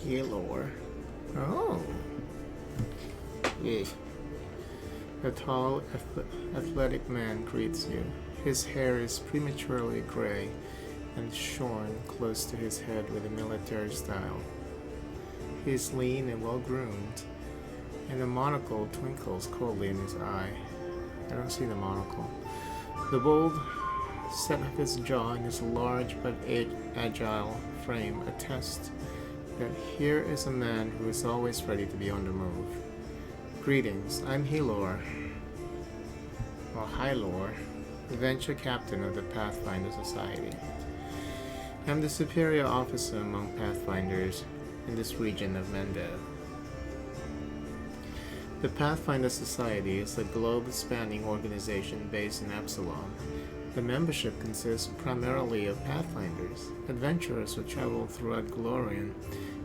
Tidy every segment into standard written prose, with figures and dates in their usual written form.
Halor. Oh. Yeah. A tall, athletic man greets you. His hair is prematurely gray and shorn close to his head with a military style. He is lean and well-groomed, and a monocle twinkles coldly in his eye. I don't see the monocle. The bold set of his jaw and his large but agile frame attest that here is a man who is always ready to be on the move. Greetings, I'm Halor, or Hylor, Adventure Captain of the Pathfinder Society. I'm the superior officer among Pathfinders in this region of Mendiv. The Pathfinder Society is a globe-spanning organization based in Absalom. The membership consists primarily of Pathfinders, adventurers who travel throughout Glorian,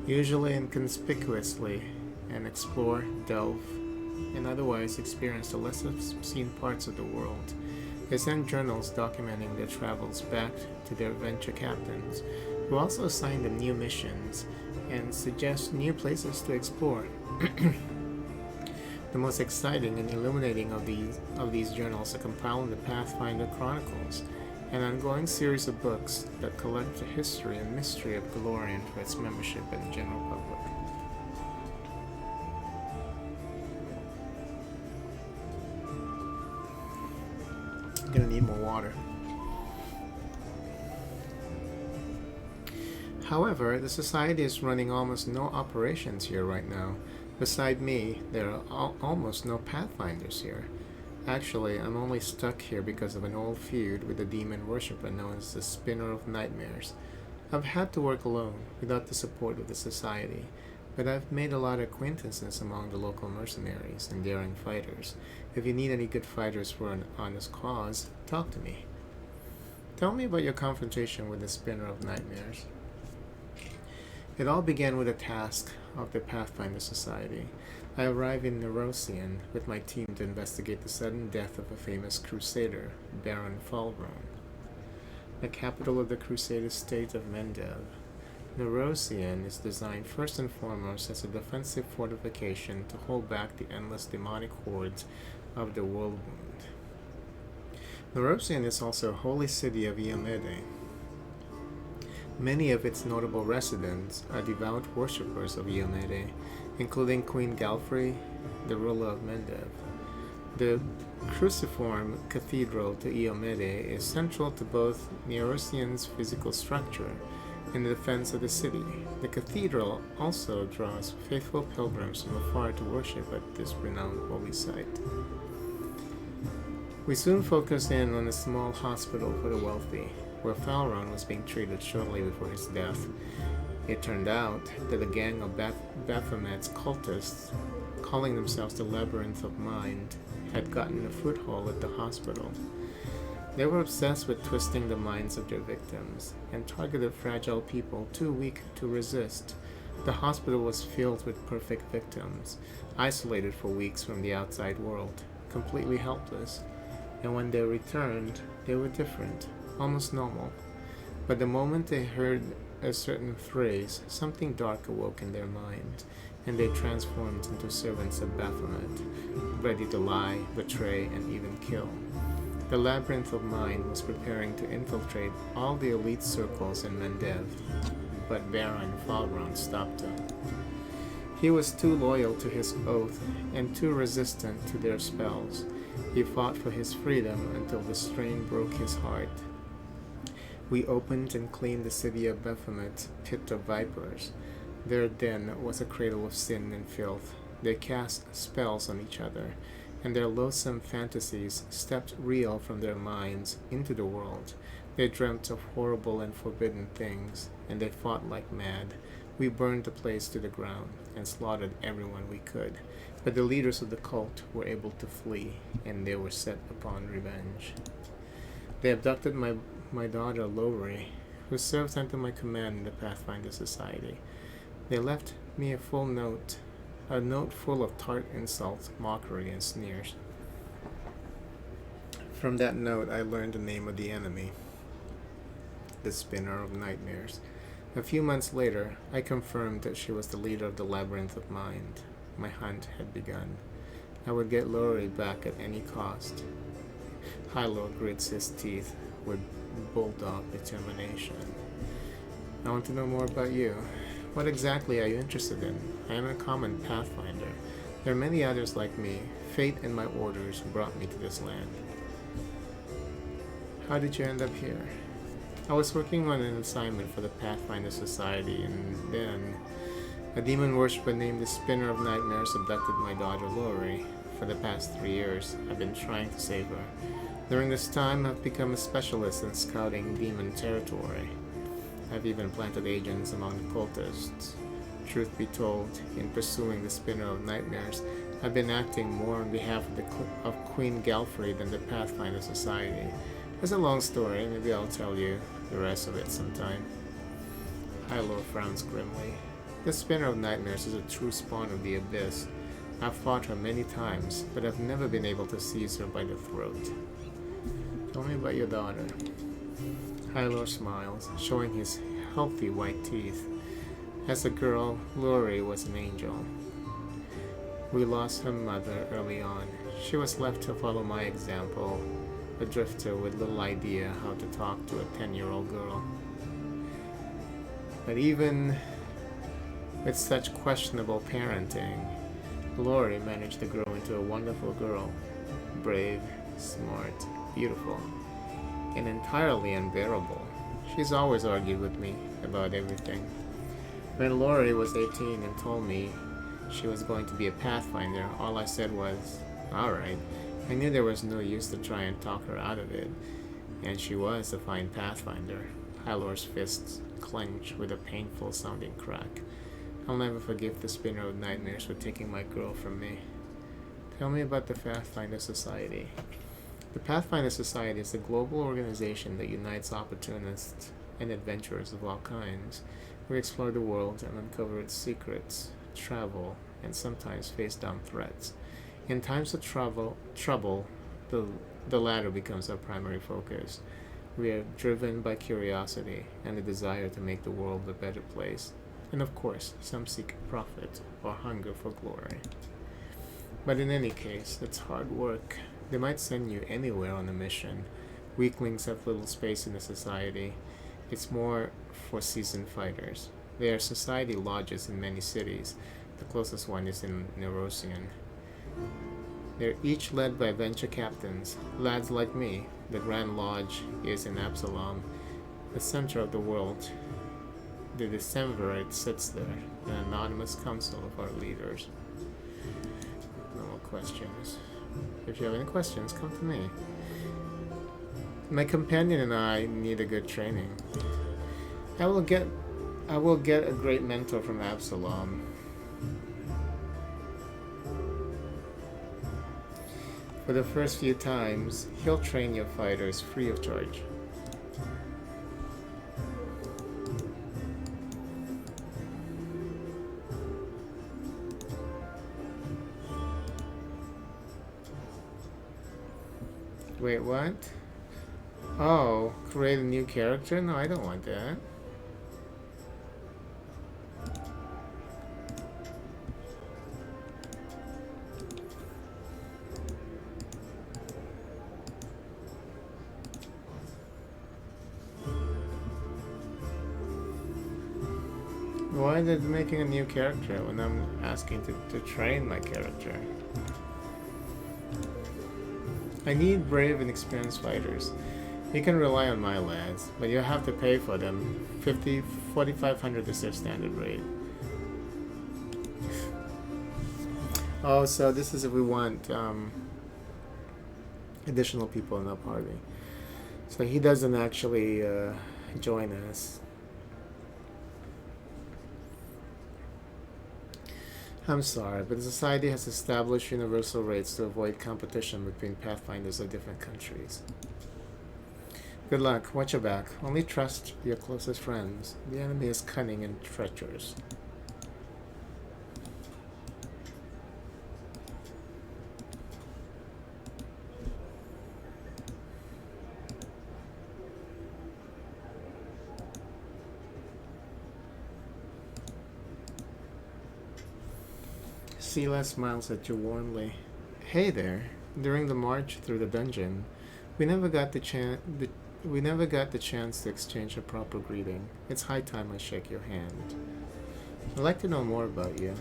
usually inconspicuously, and explore, delve, and otherwise experience the lesser-seen parts of the world. They send journals documenting their travels back to their adventure captains, who also assign them new missions and suggest new places to explore. The most exciting and illuminating of these journals are compiled in the Pathfinder Chronicles, an ongoing series of books that collect the history and mystery of Glorian for its membership and the general public. I'm gonna need more water. However, the Society is running almost no operations here right now. Beside me, there are almost no Pathfinders here. Actually, I'm only stuck here because of an old feud with a demon worshipper known as the Spinner of Nightmares. I've had to work alone, without the support of the Society, but I've made a lot of acquaintances among the local mercenaries and daring fighters. If you need any good fighters for an honest cause, talk to me. Tell me about your confrontation with the Spinner of Nightmares. It all began with a task of the Pathfinder Society. I arrived in Nerosian with my team to investigate the sudden death of a famous crusader, Baron Falron, the capital of the Crusader state of Mendiv. Nerosian is designed first and foremost as a defensive fortification to hold back the endless demonic hordes of the Whirlwind. Nerosian is also a holy city of Iomede. Many of its notable residents are devout worshippers of Iomede, including Queen Galfrey, the ruler of Mendiv. The cruciform cathedral to Iomede is central to both Nerosian's physical structure and the defense of the city. The cathedral also draws faithful pilgrims from afar to worship at this renowned holy site. We soon focused in on a small hospital for the wealthy, where Falron was being treated shortly before his death. It turned out that a gang of Baphomet's cultists, calling themselves the Labyrinth of Mind, had gotten a foothold at the hospital. They were obsessed with twisting the minds of their victims, and targeted fragile people too weak to resist. The hospital was filled with perfect victims, isolated for weeks from the outside world, completely helpless. And when they returned, they were different, almost normal. But the moment they heard a certain phrase, something dark awoke in their minds, and they transformed into servants of Baphomet, ready to lie, betray, and even kill. The Labyrinth of Mind was preparing to infiltrate all the elite circles in Mendiv, but Baron Falron stopped him. He was too loyal to his oath and too resistant to their spells. He fought for his freedom until the strain broke his heart. We opened and cleaned the city of Baphomet's pit of vipers. Their den was a cradle of sin and filth. They cast spells on each other, and their loathsome fantasies stepped real from their minds into the world. They dreamt of horrible and forbidden things, and they fought like mad. We burned the place to the ground and slaughtered everyone we could, but the leaders of the cult were able to flee, and they were set upon revenge. They abducted my daughter Lowry, who serves under my command in the Pathfinder Society. They left me a note full of tart insults, mockery, and sneers. From that note, I learned the name of the enemy, the Spinner of Nightmares. A few months later, I confirmed that she was the leader of the Labyrinth of Mind. My hunt had begun. I would get Lori back at any cost. Hilo grits his teeth with bulldog determination. I want to know more about you. What exactly are you interested in? I am a common Pathfinder. There are many others like me. Fate and my orders brought me to this land. How did you end up here? I was working on an assignment for the Pathfinder Society, and then a demon worshiper named the Spinner of Nightmares abducted my daughter Lori. For the past 3 years, I've been trying to save her. During this time, I've become a specialist in scouting demon territory. I've even planted agents among the cultists. Truth be told, in pursuing the Spinner of Nightmares, I've been acting more on behalf of Queen Galfrey than the Pathfinder Society. It's a long story, maybe I'll tell you the rest of it sometime. Hilo frowns grimly. The Spinner of Nightmares is a true spawn of the Abyss. I've fought her many times, but I've never been able to seize her by the throat. Tell me about your daughter. Hilo smiles, showing his healthy white teeth. As a girl, Lori was an angel. We lost her mother early on. She was left to follow my example, a drifter with little idea how to talk to a 10-year-old girl. But even with such questionable parenting, Lori managed to grow into a wonderful girl. Brave, smart, beautiful, and entirely unbearable. She's always argued with me about everything. When Lori was 18 and told me she was going to be a Pathfinder, all I said was, alright. I knew there was no use to try and talk her out of it, and she was a fine Pathfinder. Hylor's fists clenched with a painful sounding crack. I'll never forgive the Spinner of Nightmares for taking my girl from me. Tell me about the Pathfinder Society. The Pathfinder Society is a global organization that unites opportunists and adventurers of all kinds. We explore the world and uncover its secrets, travel, and sometimes face down threats. In times of trouble, the latter becomes our primary focus. We are driven by curiosity and a desire to make the world a better place. And of course, some seek profit or hunger for glory. But in any case, it's hard work. They might send you anywhere on a mission. Weaklings have little space in the society. It's more for seasoned fighters. There are society lodges in many cities. The closest one is in Nerosian. They're each led by venture captains, lads like me. The Grand Lodge is in Absalom, the center of the world. The Decemvirate sits there, an anonymous council of our leaders. No more questions. If you have any questions, come to me. My companion and I need a good training. I will get a great mentor from Absalom. For the first few times, he'll train your fighters free of charge. Wait, what? Oh, create a new character? No, I don't want that. Why are they making a new character when I'm asking to train my character? I need brave and experienced fighters. You can rely on my lads, but you have to pay for them. 4,500 is their standard rate. Oh, so this is if we want additional people in our party. So he doesn't actually join us. I'm sorry, but the Society has established universal rates to avoid competition between Pathfinders of different countries. Good luck. Watch your back. Only trust your closest friends. The enemy is cunning and treacherous. Sela smiles at you warmly. Hey there. During the march through the dungeon, we never got we never got the chance to exchange a proper greeting. It's high time I shake your hand. I'd like to know more about you.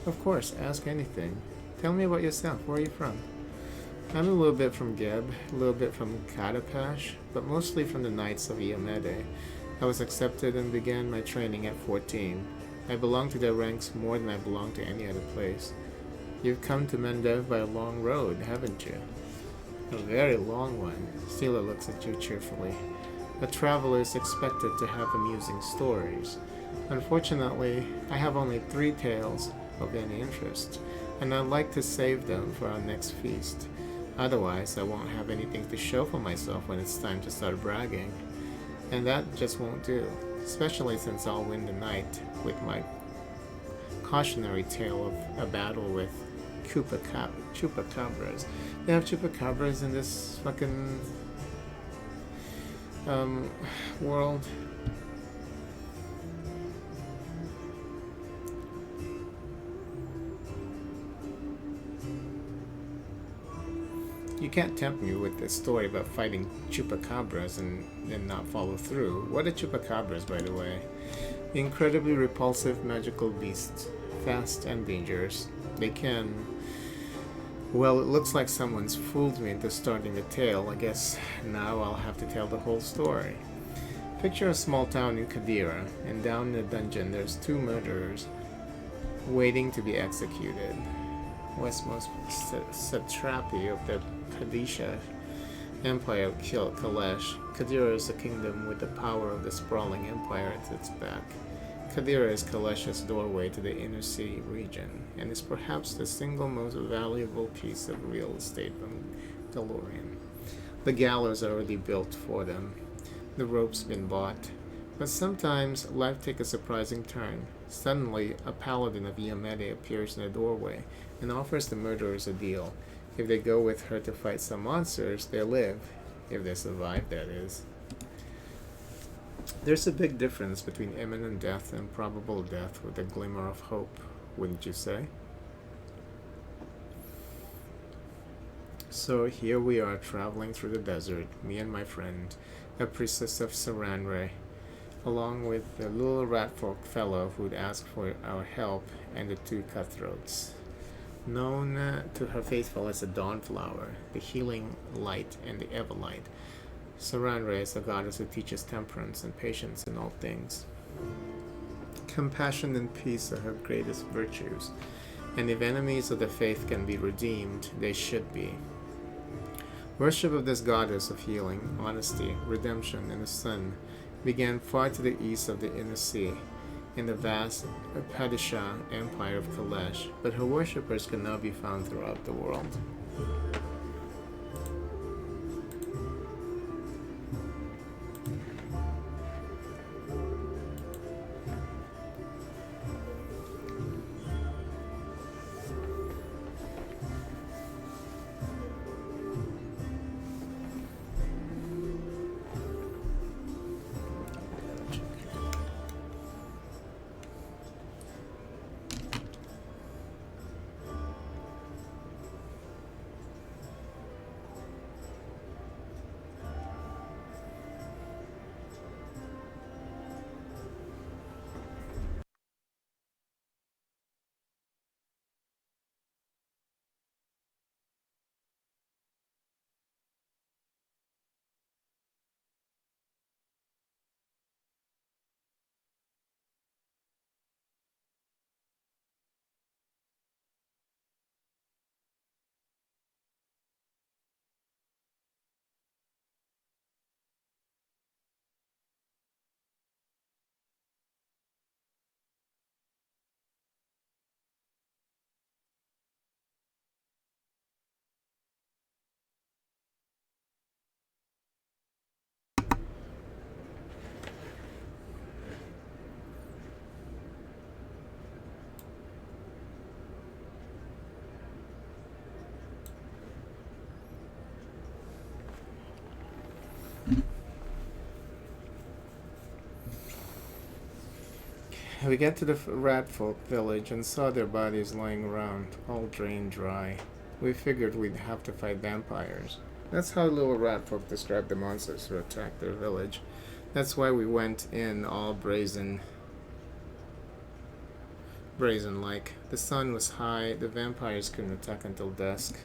Of course, ask anything. Tell me about yourself. Where are you from? I'm a little bit from Geb, a little bit from Katapash, but mostly from the Knights of Iomede. I was accepted and began my training at 14. I belong to their ranks more than I belong to any other place. You've come to Mendev by a long road, haven't you? A very long one. Sela looks at you cheerfully. A traveler is expected to have amusing stories. Unfortunately, I have only 3 tales of any interest, and I'd like to save them for our next feast. Otherwise, I won't have anything to show for myself when it's time to start bragging. And that just won't do, especially since I'll win the night with my cautionary tale of a battle with chupacabras. They have chupacabras in this fucking world. You can't tempt me with this story about fighting chupacabras and then not follow through. What are chupacabras, by the way? Incredibly repulsive magical beasts, fast and dangerous. They can... Well, it looks like someone's fooled me into starting the tale. I guess now I'll have to tell the whole story. Picture a small town in Kadira, and down in the dungeon there's 2 murderers waiting to be executed. Westmost satrapy of the Kadisha Empire of Kalesh. Kadira is a kingdom with the power of the sprawling empire at its back. Kadira is Kalesh's doorway to the inner sea region, and is perhaps the single most valuable piece of real estate on Galorian. The gallows are already built for them. The rope's been bought. But sometimes life takes a surprising turn. Suddenly, a paladin of Iomede appears in the doorway and offers the murderers a deal. If they go with her to fight some monsters, they live. If they survive, that is. There's a big difference between imminent death and probable death with a glimmer of hope, wouldn't you say? So here we are traveling through the desert, me and my friend, a priestess of Saranre, along with the little ratfolk fellow who'd asked for our help, and the 2 cutthroats. Known to her faithful as the Dawnflower, the healing light, and the Everlight, Saranre is a goddess who teaches temperance and patience in all things. Compassion and peace are her greatest virtues, and if enemies of the faith can be redeemed, they should be. Worship of this goddess of healing, honesty, redemption, and the sun began far to the east of the inner sea, in the vast Padishah Empire of Kalesh, but her worshippers can now be found throughout the world. We got to the rat folk village and saw their bodies lying around, all drained dry. We figured we'd have to fight vampires. That's how little rat folk described the monsters who attacked their village. That's why we went in all brazen like. The sun was high, the vampires couldn't attack until dusk.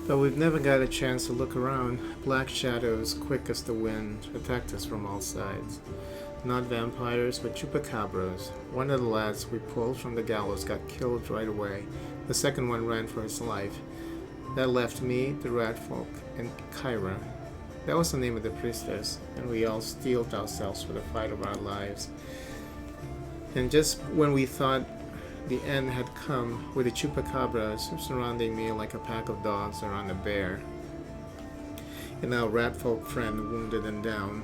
But we've never got a chance to look around. Black shadows, quick as the wind, attacked us from all sides. Not vampires, but chupacabras. One of the lads we pulled from the gallows got killed right away. The second one ran for his life. That left me, the rat folk, and Kyra. That was the name of the priestess, and we all steeled ourselves for the fight of our lives. And just when we thought the end had come, with the chupacabras surrounding me like a pack of dogs around a bear, and our rat folk friend wounded and down,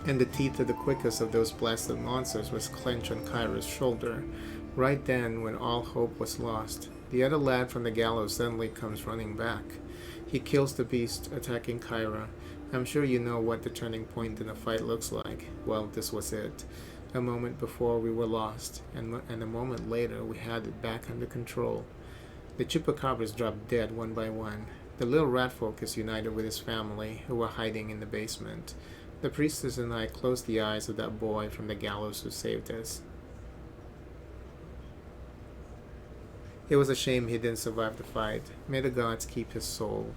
and the teeth of the quickest of those blasted monsters was clenched on Kyra's shoulder. Right then, when all hope was lost, the other lad from the gallows suddenly comes running back. He kills the beast, attacking Kyra. I'm sure you know what the turning point in a fight looks like. Well, this was it. A moment before we were lost, and a moment later we had it back under control. The chupacabras dropped dead one by one. The little rat folk is united with his family, who were hiding in the basement. The priestess and I closed the eyes of that boy from the gallows who saved us. It was a shame he didn't survive the fight. May the gods keep his soul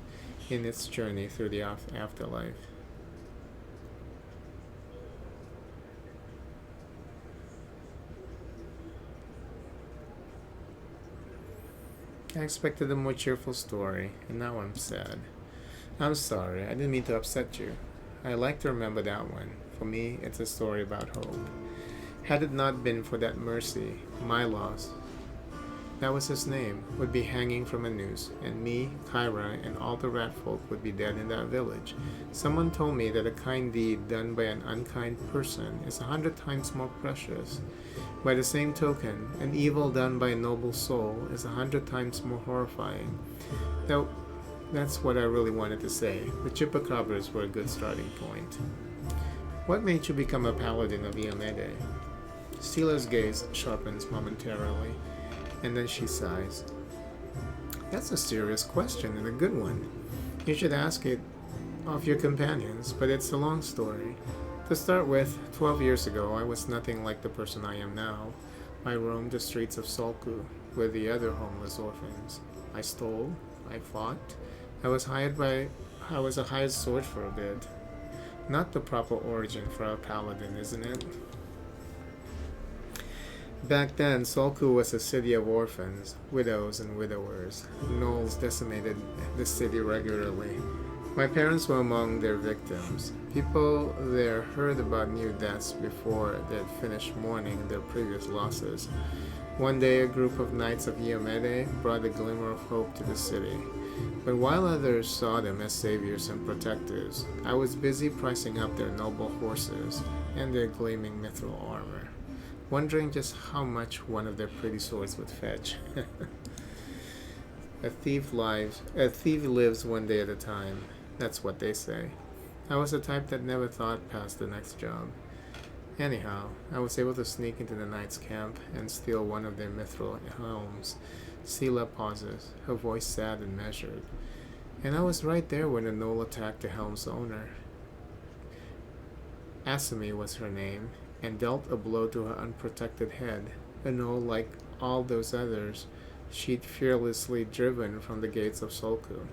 in its journey through the afterlife. I expected a more cheerful story, and now I'm sad. I'm sorry, I didn't mean to upset you. I like to remember that one. For me, it's a story about hope. Had it not been for that mercy, my loss, that was his name, would be hanging from a noose, and me, Kyra, and all the rat folk would be dead in that village. Someone told me that a kind deed done by an unkind person is 100 times more precious. By the same token, an evil done by a noble soul is 100 times more horrifying. That's what I really wanted to say. The chupacabras were a good starting point. What made you become a paladin of Iomede? Steela's gaze sharpens momentarily, and then she sighs. That's a serious question and a good one. You should ask it of your companions, but it's a long story. To start with, 12 years ago, I was nothing like the person I am now. I roamed the streets of Solku with the other homeless orphans. I stole, I fought, I was a hired sword for a bit. Not the proper origin for a paladin, isn't it? Back then, Solku was a city of orphans, widows and widowers. Gnolls decimated the city regularly. My parents were among their victims. People there heard about new deaths before they'd finished mourning their previous losses. One day, a group of knights of Iomede brought a glimmer of hope to the city. But while others saw them as saviors and protectors, I was busy pricing up their noble horses and their gleaming mithril armor, wondering just how much one of their pretty swords would fetch. A thief lives one day at a time. That's what they say. I was the type that never thought past the next job. Anyhow, I was able to sneak into the knight's camp and steal one of their mithril helms. Sela pauses, her voice sad and measured. And I was right there when the gnoll attacked the helm's owner. Asami was her name, and dealt a blow to her unprotected head. A gnoll like all those others, she'd fearlessly driven from the gates of Solku.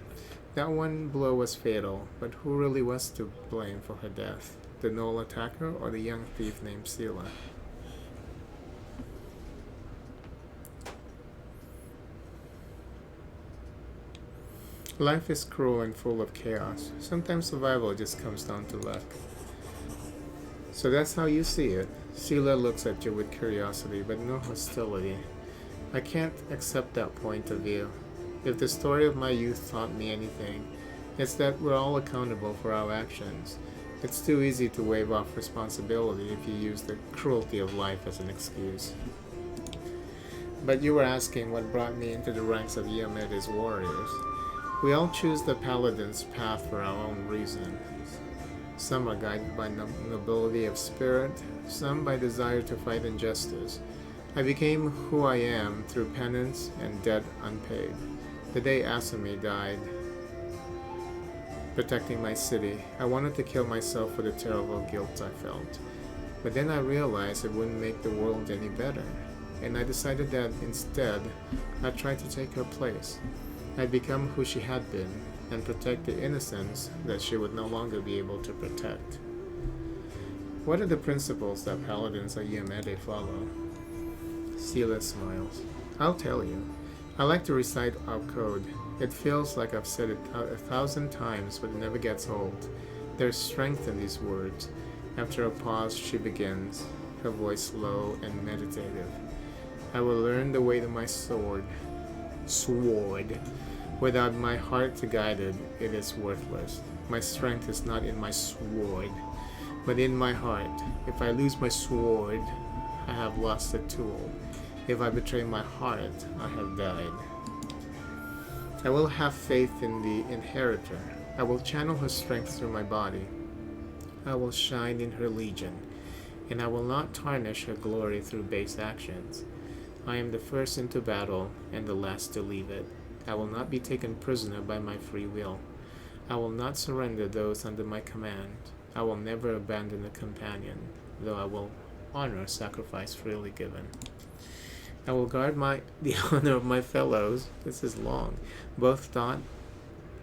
That one blow was fatal, but who really was to blame for her death? The gnoll attacker or the young thief named Sela? Life is cruel and full of chaos. Sometimes survival just comes down to luck. So that's how you see it. Sela looks at you with curiosity, but no hostility. I can't accept that point of view. If the story of my youth taught me anything, it's that we're all accountable for our actions. It's too easy to wave off responsibility if you use the cruelty of life as an excuse. But you were asking what brought me into the ranks of Iomede's warriors. We all choose the paladin's path for our own reasons. Some are guided by nobility of spirit, some by desire to fight injustice. I became who I am through penance and debt unpaid. The day Asami died, protecting my city, I wanted to kill myself for the terrible guilt I felt. But then I realized it wouldn't make the world any better, and I decided that instead, I'd try to take her place. I'd become who she had been, and protect the innocence that she would no longer be able to protect. What are the principles that paladins of Iomede follow? Sela smiles. I'll tell you. I like to recite our code. It feels like I've said it 1,000 times, but it never gets old. There's strength in these words. After a pause, she begins, her voice low and meditative. I will learn the way to my sword. Sword. Without my heart to guide it, it is worthless. My strength is not in my sword, but in my heart. If I lose my sword, I have lost a tool. If I betray my heart, I have died. I will have faith in the inheritor. I will channel her strength through my body. I will shine in her legion, and I will not tarnish her glory through base actions. I am the first into battle, and the last to leave it. I will not be taken prisoner by my free will. I will not surrender those under my command. I will never abandon a companion, though I will honor sacrifice freely given. I will guard the honor of my fellows, this is long, both thought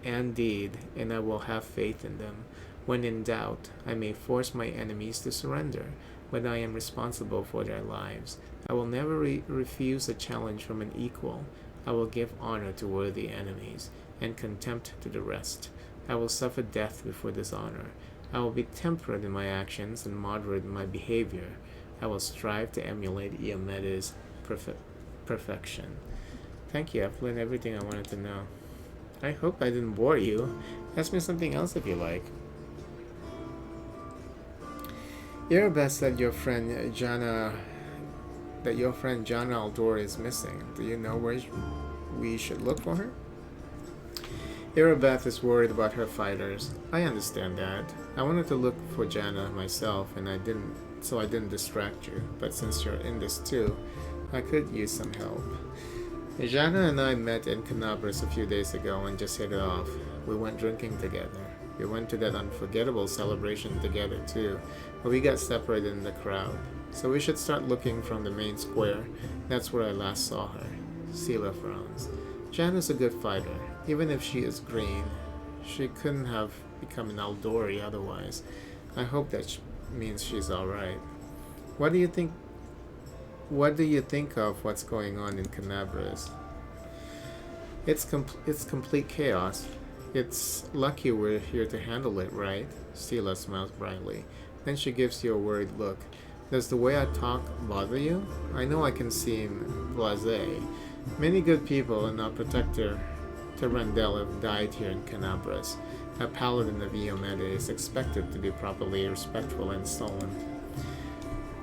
and deed, and I will have faith in them. When in doubt, I may force my enemies to surrender, but I am responsible for their lives. I will never refuse a challenge from an equal. I will give honor to worthy enemies, and contempt to the rest. I will suffer death before dishonor. I will be temperate in my actions and moderate in my behavior. I will strive to emulate Iomede's perfection. Thank you, I've learned everything I wanted to know. I hope I didn't bore you. Ask me something else if you like. Irabeth said your friend Jana Aldor is missing. Do you know where we should look for her? Irabeth is worried about her fighters. I understand that. I wanted to look for Jana myself, and I didn't distract you. But since you're in this too, I could use some help. Jana and I met in Canabras a few days ago and just hit it off. We went drinking together. We went to that unforgettable celebration together too, but we got separated in the crowd. So we should start looking from the main square. That's where I last saw her. Sela frowns. Jana's a good fighter. Even if she is green, she couldn't have become an Aldori otherwise. I hope that means she's alright. What do you think of what's going on in Canabras? It's complete chaos. It's lucky we're here to handle it, right? Sela smiles brightly. Then she gives you a worried look. Does the way I talk bother you? I know I can seem blasé. Many good people and our protector, Terendel, have died here in Canabras. A paladin of Iomede is expected to be properly respectful and sullen.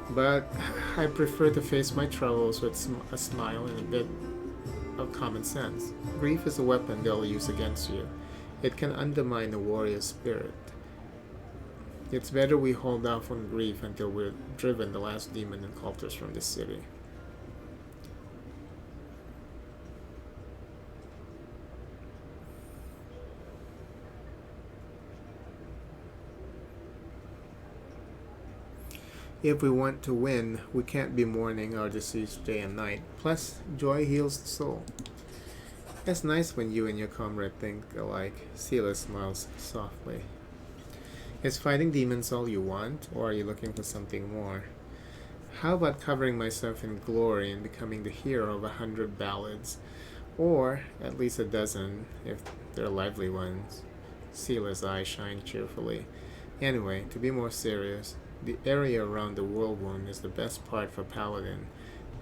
But I prefer to face my troubles with a smile and a bit of common sense. Grief is a weapon they'll use against you. It can undermine a warrior's spirit. It's better we hold off on grief until we're driven the last demon and cultists from the city. If we want to win, we can't be mourning our deceased day and night. Plus, joy heals the soul. It's nice when you and your comrade think alike. Sela smiles softly. Is fighting demons all you want, or are you looking for something more? How about covering myself in glory and becoming the hero of 100 ballads? Or at least a dozen, if they're lively ones. Sela's eyes shine cheerfully. Anyway, to be more serious, the area around the whirlwind is the best part for Paladin,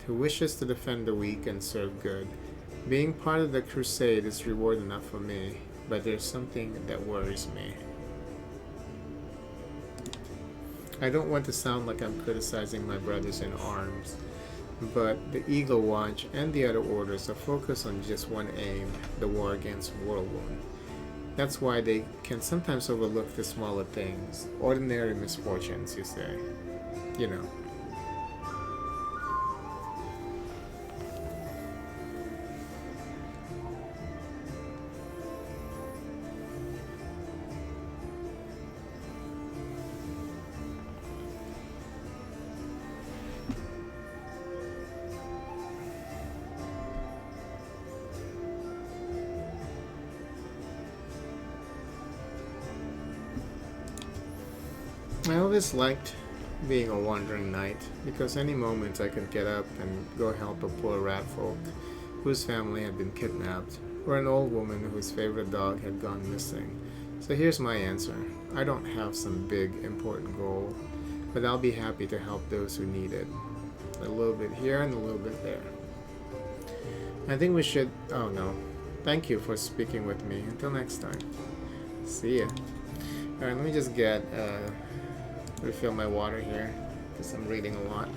who wishes to defend the weak and serve good. Being part of the crusade is reward enough for me, but there's something that worries me. I don't want to sound like I'm criticizing my brothers in arms, but the Eagle Watch and the other orders are focused on just one aim, the war against Whirlwind. That's why they can sometimes overlook the smaller things, ordinary misfortunes, you say. You know. I always liked being a wandering knight, because any moment I could get up and go help a poor rat folk whose family had been kidnapped, or an old woman whose favorite dog had gone missing. So here's my answer. I don't have some big, important goal, but I'll be happy to help those who need it. A little bit here and a little bit there. I think we should... Oh no. Thank you for speaking with me. Until next time. See ya. Alright, let me just get... refill my water here, because I'm reading a lot.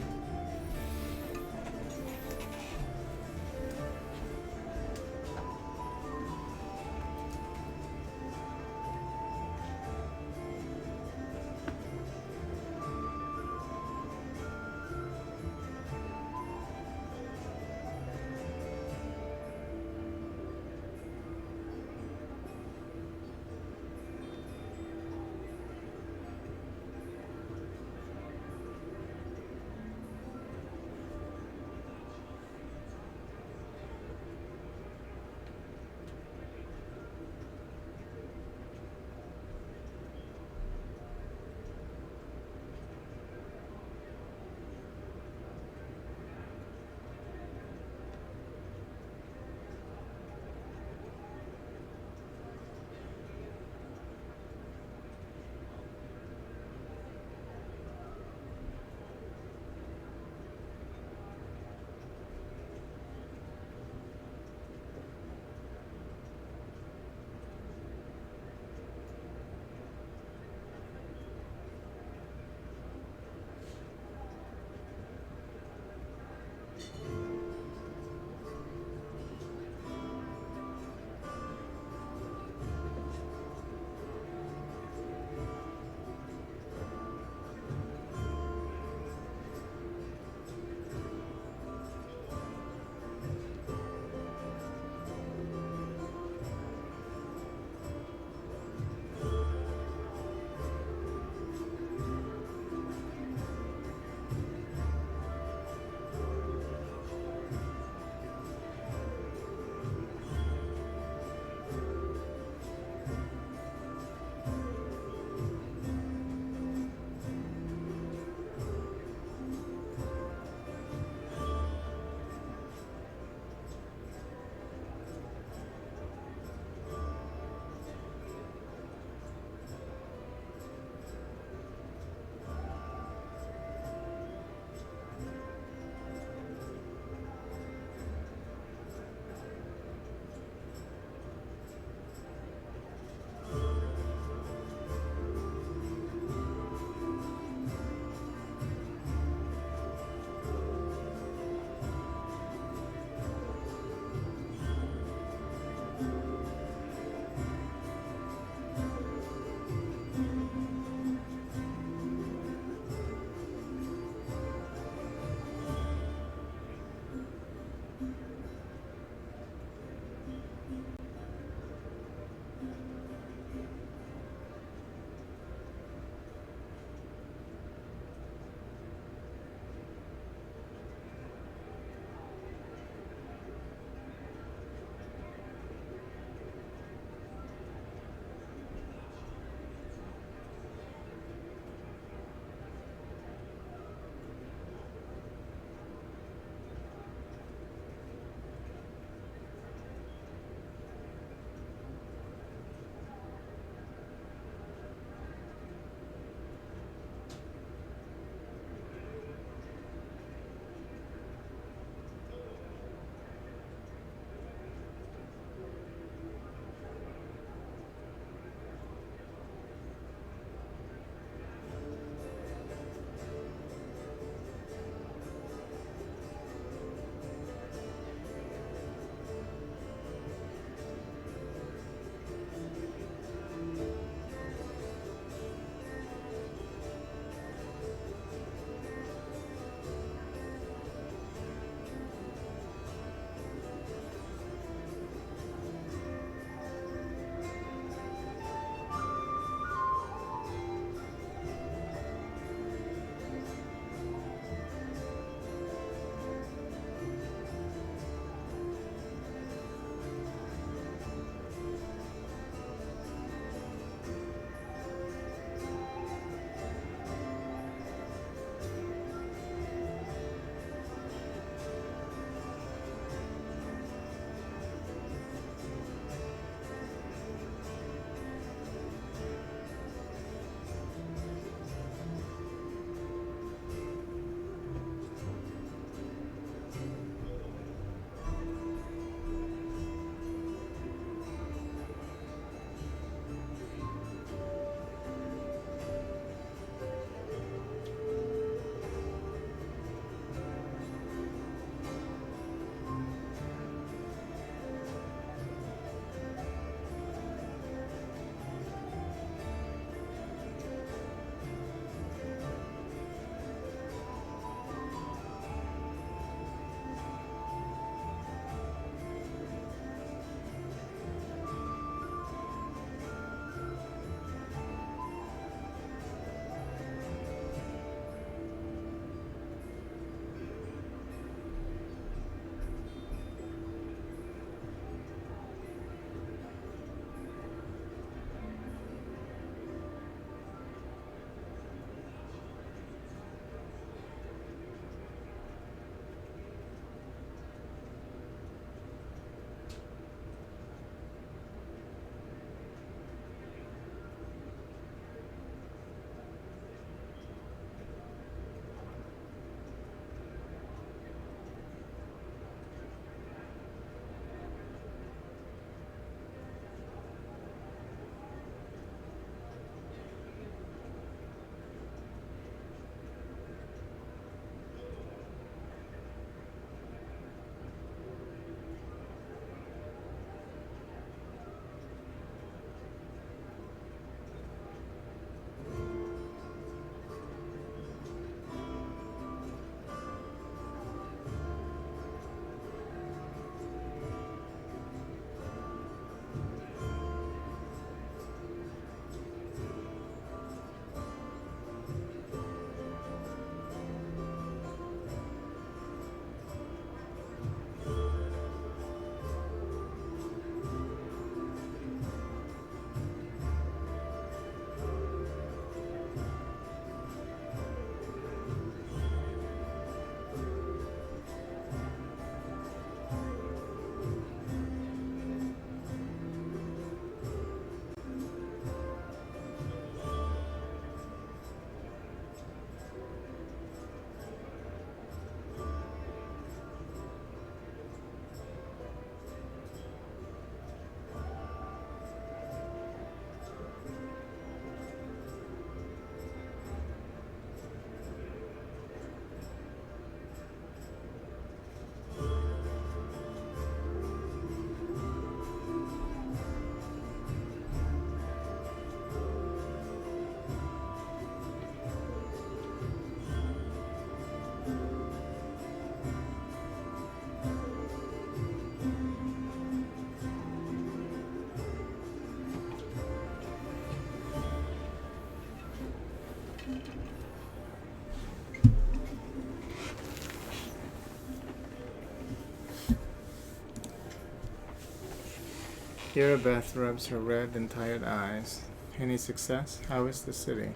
Irabeth rubs her red and tired eyes. Any success? How is the city?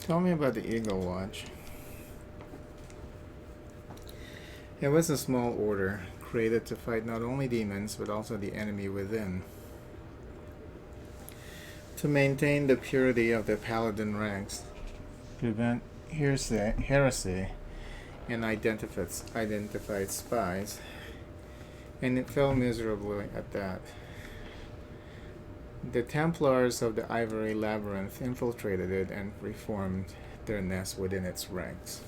Tell me about the Eagle Watch. It was a small order, created to fight not only demons, but also the enemy within. To maintain the purity of the paladin ranks, prevent heresy, and identified spies, and it fell miserably at that. The Templars of the Ivory Labyrinth infiltrated it and reformed their nest within its ranks.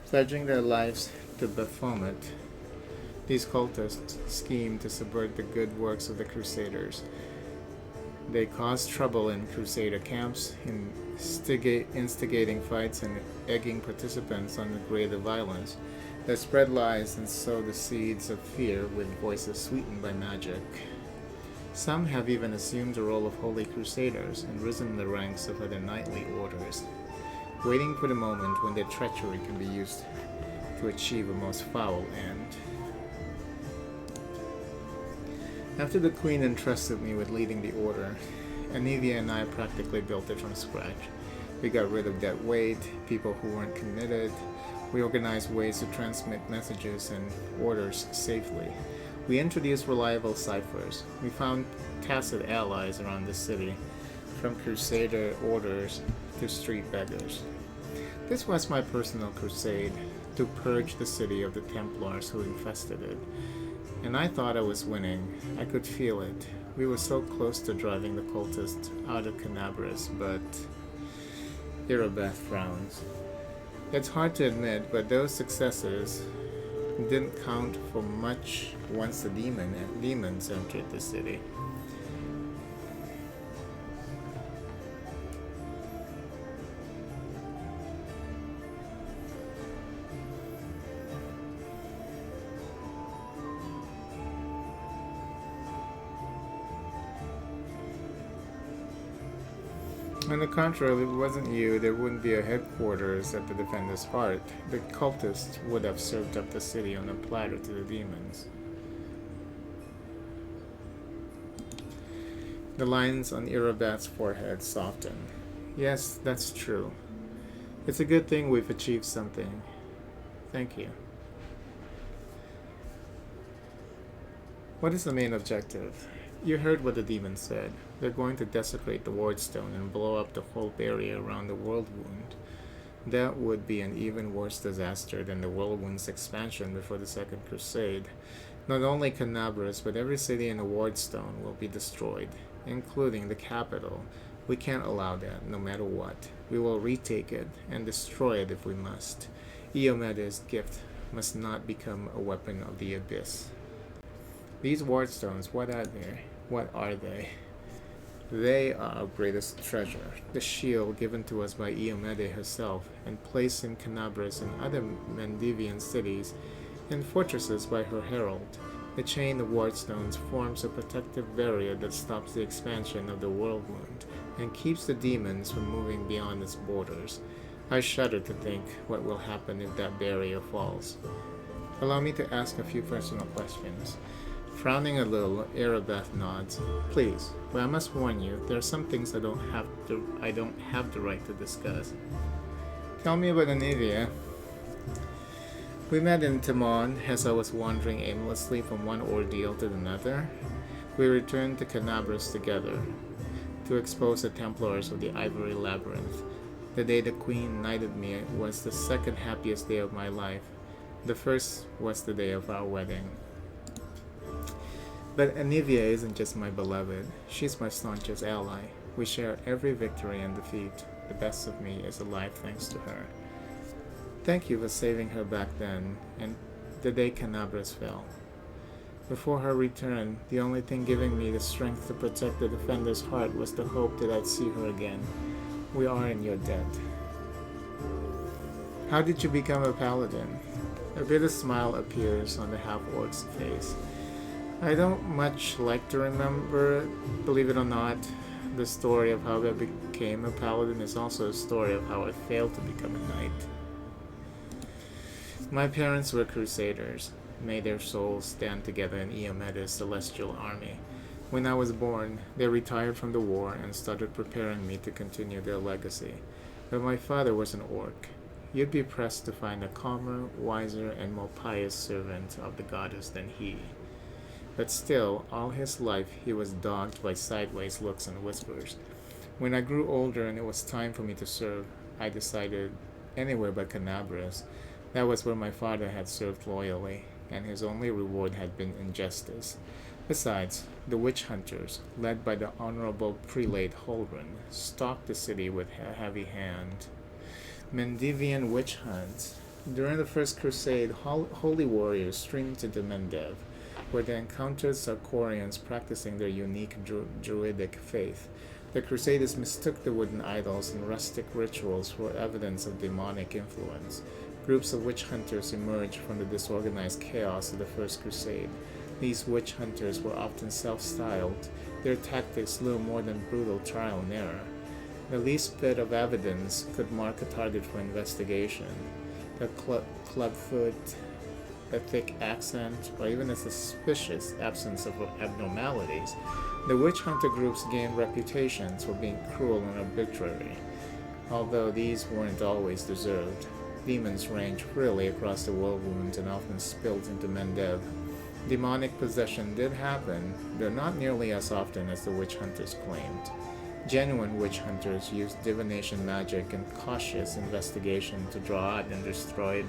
Pledging their lives to Baphomet, these cultists schemed to subvert the good works of the Crusaders. They caused trouble in Crusader camps, instigating fights and egging participants on the greater violence. They spread lies and sow the seeds of fear with voices sweetened by magic. Some have even assumed the role of holy crusaders and risen in the ranks of other knightly orders, waiting for the moment when their treachery can be used to achieve a most foul end. After the Queen entrusted me with leading the order, Anivia and I practically built it from scratch. We got rid of dead weight, people who weren't committed. We organized ways to transmit messages and orders safely. We introduced reliable ciphers. We found tacit allies around the city, from crusader orders to street beggars. This was my personal crusade, to purge the city of the Templars who infested it. And I thought I was winning. I could feel it. We were so close to driving the cultists out of Canabras, but Irabeth frowns. It's hard to admit, but those successes didn't count for much once the demons entered the city. On the contrary, if it wasn't you, there wouldn't be a headquarters at the Defender's Heart. The cultists would have served up the city on a platter to the demons. The lines on Irabeth's forehead soften. Yes, that's true. It's a good thing we've achieved something. Thank you. What is the main objective? You heard what the demon said. They're going to desecrate the Wardstone and blow up the whole barrier around the World Wound. That would be an even worse disaster than the World Wound's expansion before the Second Crusade. Not only Canabras, but every city in the Wardstone will be destroyed, including the capital. We can't allow that, no matter what. We will retake it and destroy it if we must. Iomede's gift must not become a weapon of the abyss. These Wardstones, what are they? What are they? They are our greatest treasure, the shield given to us by Iomede herself, and placed in Canabras and other Mendivian cities and fortresses by her herald. The chain of Wardstones forms a protective barrier that stops the expansion of the World Wound and keeps the demons from moving beyond its borders. I shudder to think what will happen if that barrier falls. Allow me to ask a few personal questions. Frowning a little, Irabeth nods. Please, but I must warn you, there are some things I don't have the right to discuss. Tell me about Anivia. We met in Timon as I was wandering aimlessly from one ordeal to another. We returned to Canabras together to expose the Templars of the Ivory Labyrinth. The day the Queen knighted me was the second happiest day of my life. The first was the day of our wedding. But Anivia isn't just my beloved, she's my staunchest ally. We share every victory and defeat. The best of me is alive thanks to her. Thank you for saving her back then, and the day Canabras fell. Before her return, the only thing giving me the strength to protect the Defender's Heart was the hope that I'd see her again. We are in your debt. How did you become a paladin? A bitter smile appears on the half-orc's face. I don't much like to remember, believe it or not. The story of how I became a paladin is also a story of how I failed to become a knight. My parents were crusaders. May their souls stand together in Iomeda's celestial army. When I was born, they retired from the war and started preparing me to continue their legacy. But my father was an orc. You'd be pressed to find a calmer, wiser, and more pious servant of the goddess than he. But still, all his life he was dogged by sideways looks and whispers. When I grew older and it was time for me to serve, I decided anywhere but Canabras. That was where my father had served loyally, and his only reward had been injustice. Besides, the witch hunters, led by the Honorable Prelate Holgren, stalked the city with a heavy hand. Mendivian witch hunts. During the First Crusade, holy warriors streamed into Mendev, where they encountered Sarkorians practicing their unique druidic faith. The Crusaders mistook the wooden idols and rustic rituals for evidence of demonic influence. Groups of witch hunters emerged from the disorganized chaos of the First Crusade. These witch hunters were often self-styled. Their tactics little more than brutal trial and error. The least bit of evidence could mark a target for investigation. A clubfoot, a thick accent, or even a suspicious absence of abnormalities. The witch hunter groups gained reputations for being cruel and arbitrary, although these weren't always deserved. Demons ranged freely across the world wounds and often spilled into Mendev. Demonic possession did happen, though not nearly as often as the witch hunters claimed. Genuine witch hunters used divination magic and cautious investigation to draw out and destroy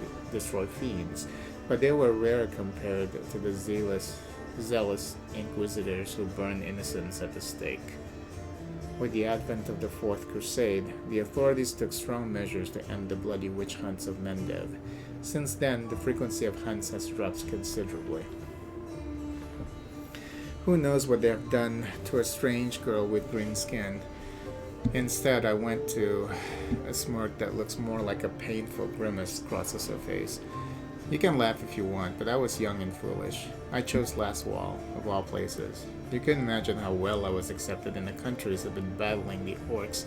feeds, but they were rare compared to the zealous inquisitors who burned innocents at the stake. With the advent of the Fourth Crusade, the authorities took strong measures to end the bloody witch hunts of Mendev. Since then, the frequency of hunts has dropped considerably. Who knows what they have done to a strange girl with green skin? Instead, I went to a smirk that looks more like a painful grimace crosses her face. You can laugh if you want, but I was young and foolish. I chose Last Wall, of all places. You can imagine how well I was accepted in the countries that have been battling the orcs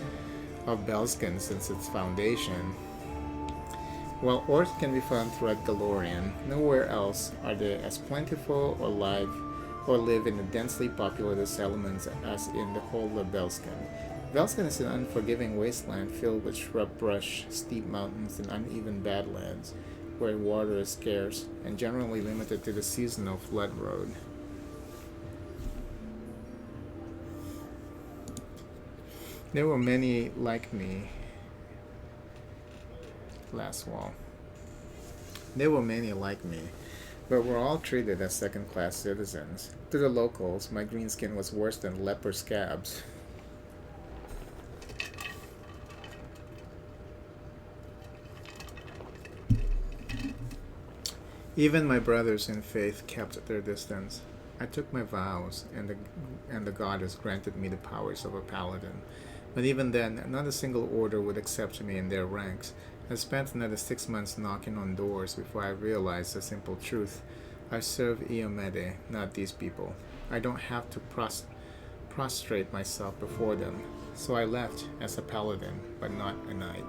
of Belskin since its foundation. While orcs can be found throughout Galorian, nowhere else are they as plentiful or live in the densely populated settlements as in the whole of Belskin. Belskin is an unforgiving wasteland filled with shrub brush, steep mountains, and uneven badlands, where water is scarce and generally limited to the seasonal flood road. There were many like me. Last wall. There were many like me, but were all treated as second-class citizens. To the locals, my green skin was worse than leper scabs. Even my brothers in faith kept their distance. I took my vows, and the goddess granted me the powers of a paladin. But even then, not a single order would accept me in their ranks. I spent another 6 months knocking on doors before I realized the simple truth. I serve Iomede, not these people. I don't have to prostrate myself before them. So I left as a paladin, but not a knight.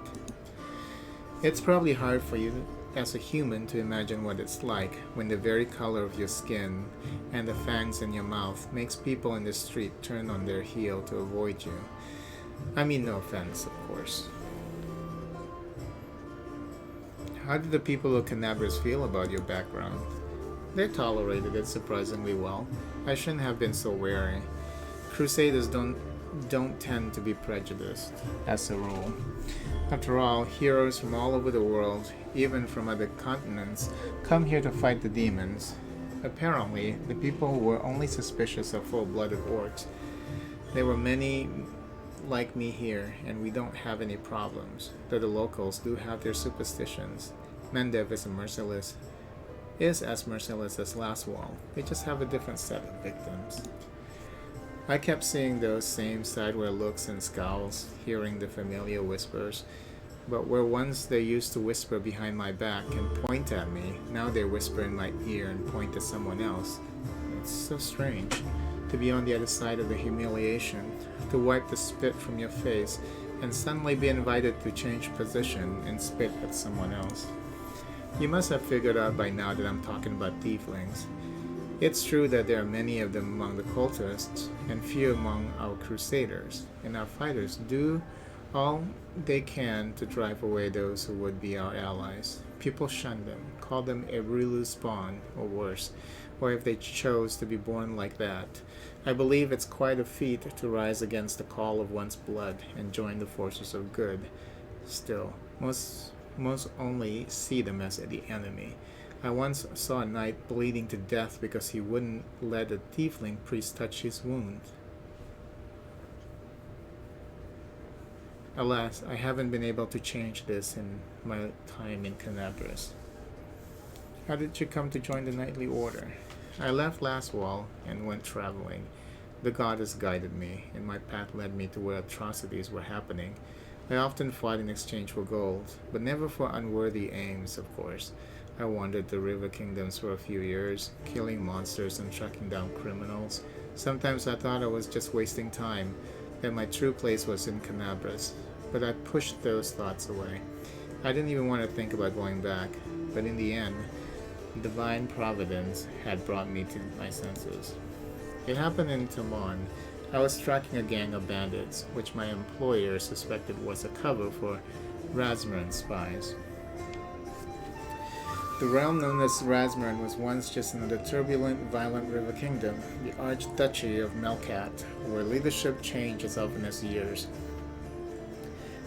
It's probably hard for you as a human to imagine what it's like when the very color of your skin and the fangs in your mouth makes people in the street turn on their heel to avoid you. I mean, no offense, of course. How did the people of Canabras feel about your background? They tolerated it surprisingly well. I shouldn't have been so wary. Crusaders don't tend to be prejudiced, as a rule. After all, heroes from all over the world, even from other continents, come here to fight the demons. Apparently, the people were only suspicious of full-blooded orcs. There were many like me here, and we don't have any problems, though the locals do have their superstitions. Mendev is as merciless as Last Wall. They just have a different set of victims. I kept seeing those same sideward looks and scowls, hearing the familiar whispers. But where once they used to whisper behind my back and point at me, now they whisper in my ear and point at someone else. It's so strange to be on the other side of the humiliation, to wipe the spit from your face, and suddenly be invited to change position and spit at someone else. You must have figured out by now that I'm talking about Deeplings. It's true that there are many of them among the cultists and few among our crusaders, and our fighters do all they can to drive away those who would be our allies. People shun them, call them a Rilu spawn, or worse, or if they chose to be born like that. I believe it's quite a feat to rise against the call of one's blood and join the forces of good. Still, most only see them as the enemy. I once saw a knight bleeding to death because he wouldn't let a tiefling priest touch his wound. Alas, I haven't been able to change this in my time in Canabras. How did you come to join the knightly order? I left Lastwall and went traveling. The goddess guided me, and my path led me to where atrocities were happening. I often fought in exchange for gold, but never for unworthy aims, of course. I wandered the river kingdoms for a few years, killing monsters and tracking down criminals. Sometimes I thought I was just wasting time, that my true place was in Canabras, but I pushed those thoughts away. I didn't even want to think about going back, but in the end, divine providence had brought me to my senses. It happened in Timon. I was tracking a gang of bandits, which my employer suspected was a cover for Razmarin spies. The realm known as Razmarin was once just another turbulent, violent river kingdom, the Archduchy of Melkat, where leadership changed as often as years.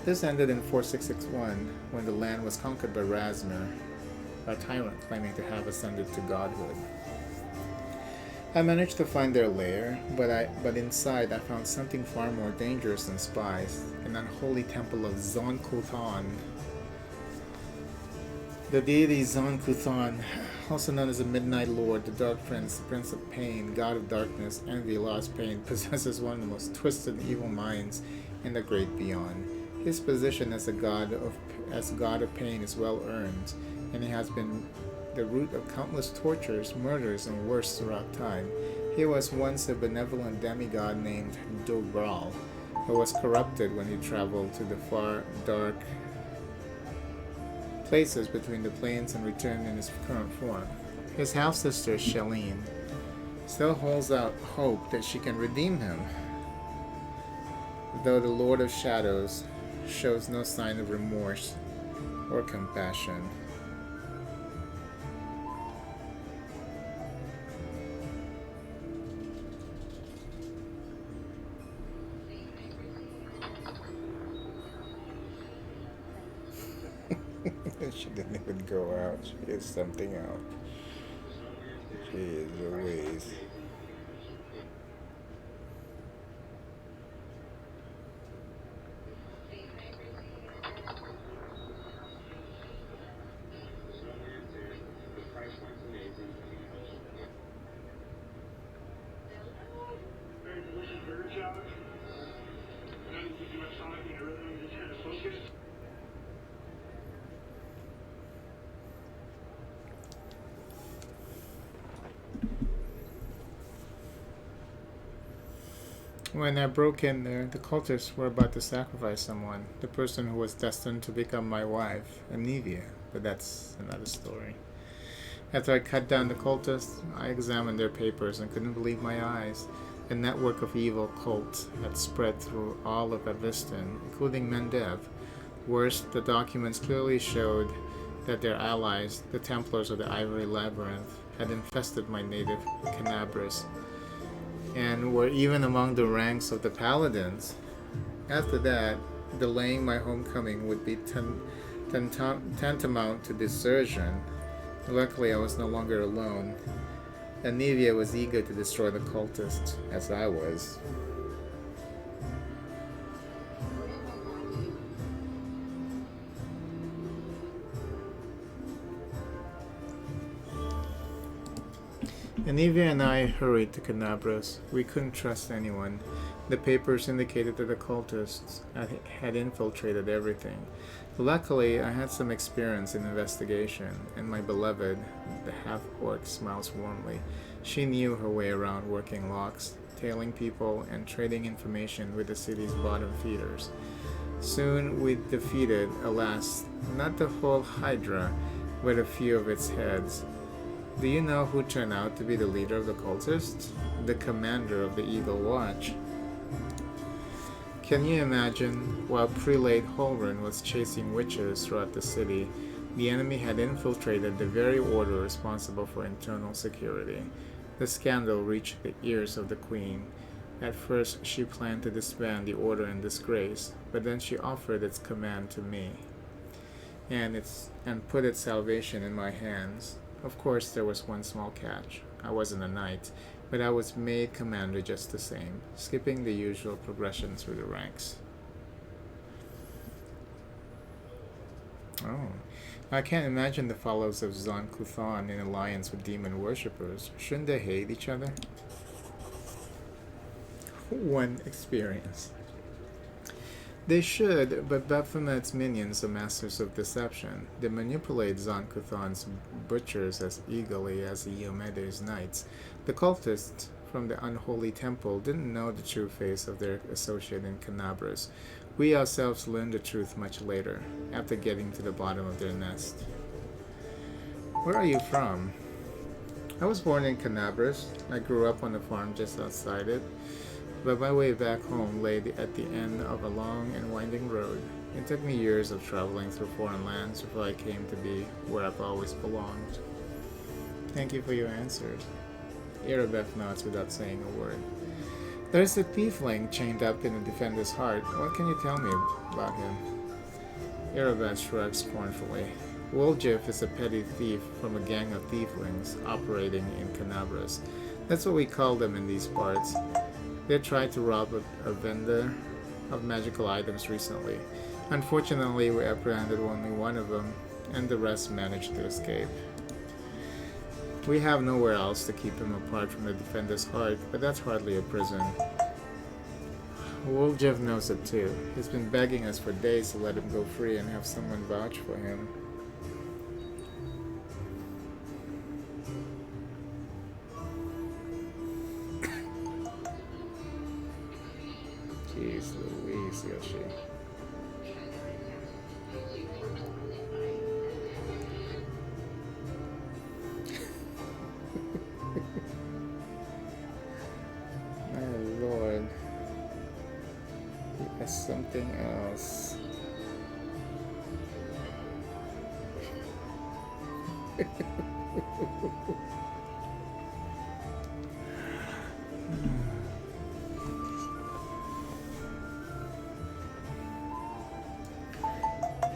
This ended in 4661, when the land was conquered by Razmir, a tyrant claiming to have ascended to godhood. I managed to find their lair, but inside I found something far more dangerous than spies, an unholy temple of Zon Kuthon. The deity Zon Kuthon, also known as the Midnight Lord, the Dark Prince, Prince of Pain, God of Darkness, Envy, Loss, Pain, possesses one of the most twisted evil minds in the great beyond. His position as God of Pain is well earned, and he has been the root of countless tortures, murders, and worse throughout time. He was once a benevolent demigod named Dobral, who was corrupted when he traveled to the far, dark places between the plains and returned in his current form. His half-sister, Shaleen, still holds out hope that she can redeem him, though the Lord of Shadows shows no sign of remorse or compassion. She didn't even go out. She is something out. She is a ways. When I broke in there, the cultists were about to sacrifice someone, the person who was destined to become my wife, Anivia, but that's another story. After I cut down the cultists, I examined their papers and couldn't believe my eyes. A network of evil cults had spread through all of Avistan, including Mendev. Worse, the documents clearly showed that their allies, the Templars of the Ivory Labyrinth, had infested my native Canabras, and were even among the ranks of the paladins. After that, delaying my homecoming would be tantamount to desertion. Luckily, I was no longer alone. Anivia was eager to destroy the cultists, as I was. Anivia and I hurried to Canabras. We couldn't trust anyone. The papers indicated that the cultists had infiltrated everything. Luckily, I had some experience in investigation, and my beloved, the half-orc, smiles warmly. She knew her way around working locks, tailing people, and trading information with the city's bottom feeders. Soon we defeated, alas, not the whole Hydra, with a few of its heads. Do you know who turned out to be the leader of the cultists? The commander of the Eagle Watch. Can you imagine, while Prelate Holren was chasing witches throughout the city, the enemy had infiltrated the very order responsible for internal security. The scandal reached the ears of the Queen. At first, she planned to disband the order in disgrace, but then she offered its command to me, and put its salvation in my hands. Of course, there was one small catch. I wasn't a knight, but I was made commander just the same, skipping the usual progression through the ranks. Oh. I can't imagine the followers of Zon Kuthon in alliance with demon worshippers. Shouldn't they hate each other? One experience. They should, but Baphomet's minions are masters of deception. They manipulate Zon Kuthon's butchers as eagerly as the Iomede's knights. The cultists from the unholy temple didn't know the true face of their associate in Canabras. We ourselves learned the truth much later, after getting to the bottom of their nest. Where are you from? I was born in Canabras. I grew up on a farm just outside it, but my way back home lay at the end of a long and winding road. It took me years of traveling through foreign lands before I came to be where I've always belonged. Thank you for your answers. Erebeth nods without saying a word. There's a tiefling chained up in the defender's heart. What can you tell me about him? Erebeth shrugs scornfully. Woljif is a petty thief from a gang of tieflings operating in Canabras. That's what we call them in these parts. They tried to rob a vendor of magical items recently. Unfortunately, we apprehended only one of them, and the rest managed to escape. We have nowhere else to keep him apart from the defender's heart, but that's hardly a prison. Woljif knows it too. He's been begging us for days to let him go free and have someone vouch for him. Jeez Louise, Yoshi. My lord. He has something else.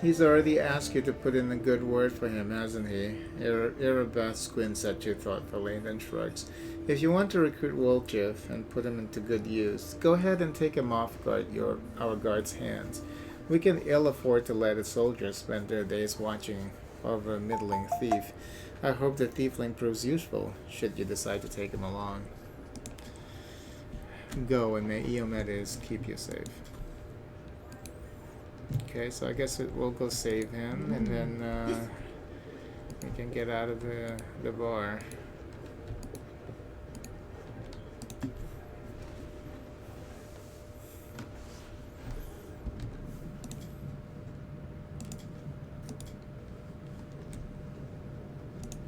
He's already asked you to put in a good word for him, hasn't he? Erebeth squints at you thoughtfully, then shrugs. If you want to recruit Woljif and put him into good use, go ahead and take him off our guard's hands. We can ill afford to let a soldier spend their days watching over a middling thief. I hope the tiefling proves useful, should you decide to take him along. Go, and may Iomedes keep you safe. Okay, so I guess we'll go save him, and then we can get out of the bar.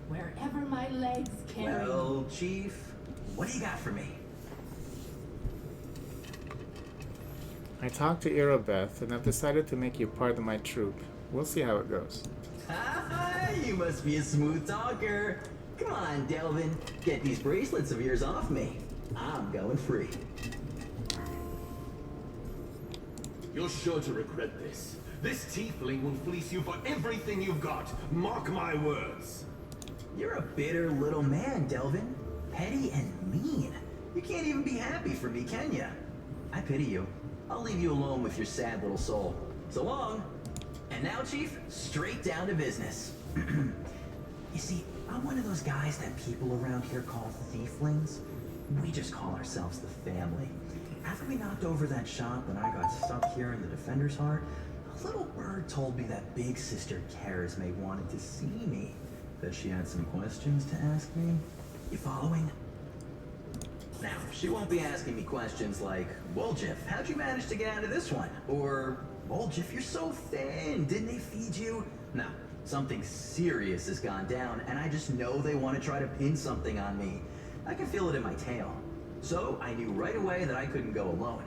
Wherever my legs carry. Well, Chief, what do you got for me? I talked to Erebeth, and I've decided to make you part of my troop. We'll see how it goes. You must be a smooth talker. Come on, Delvin, get these bracelets of yours off me. I'm going free. You're sure to regret this. This tiefling will fleece you for everything you've got. Mark my words. You're a bitter little man, Delvin. Petty and mean. You can't even be happy for me, can ya? I pity you. I'll leave you alone with your sad little soul. So long. And now, Chief, straight down to business. You see, I'm one of those guys that people around here call thieflings. We just call ourselves the family. After we knocked over that shop and I got stuck here in the Defender's Heart, a little bird told me that big sister Karisme wanted to see me. That she had some questions to ask me. You following? Now, she won't be asking me questions like, Woljif, how'd you manage to get out of this one? Or, Woljif, you're so thin, didn't they feed you? No, Something serious has gone down, and I just know they want to try to pin something on me. I can feel it in my tail. So I knew right away that I couldn't go alone.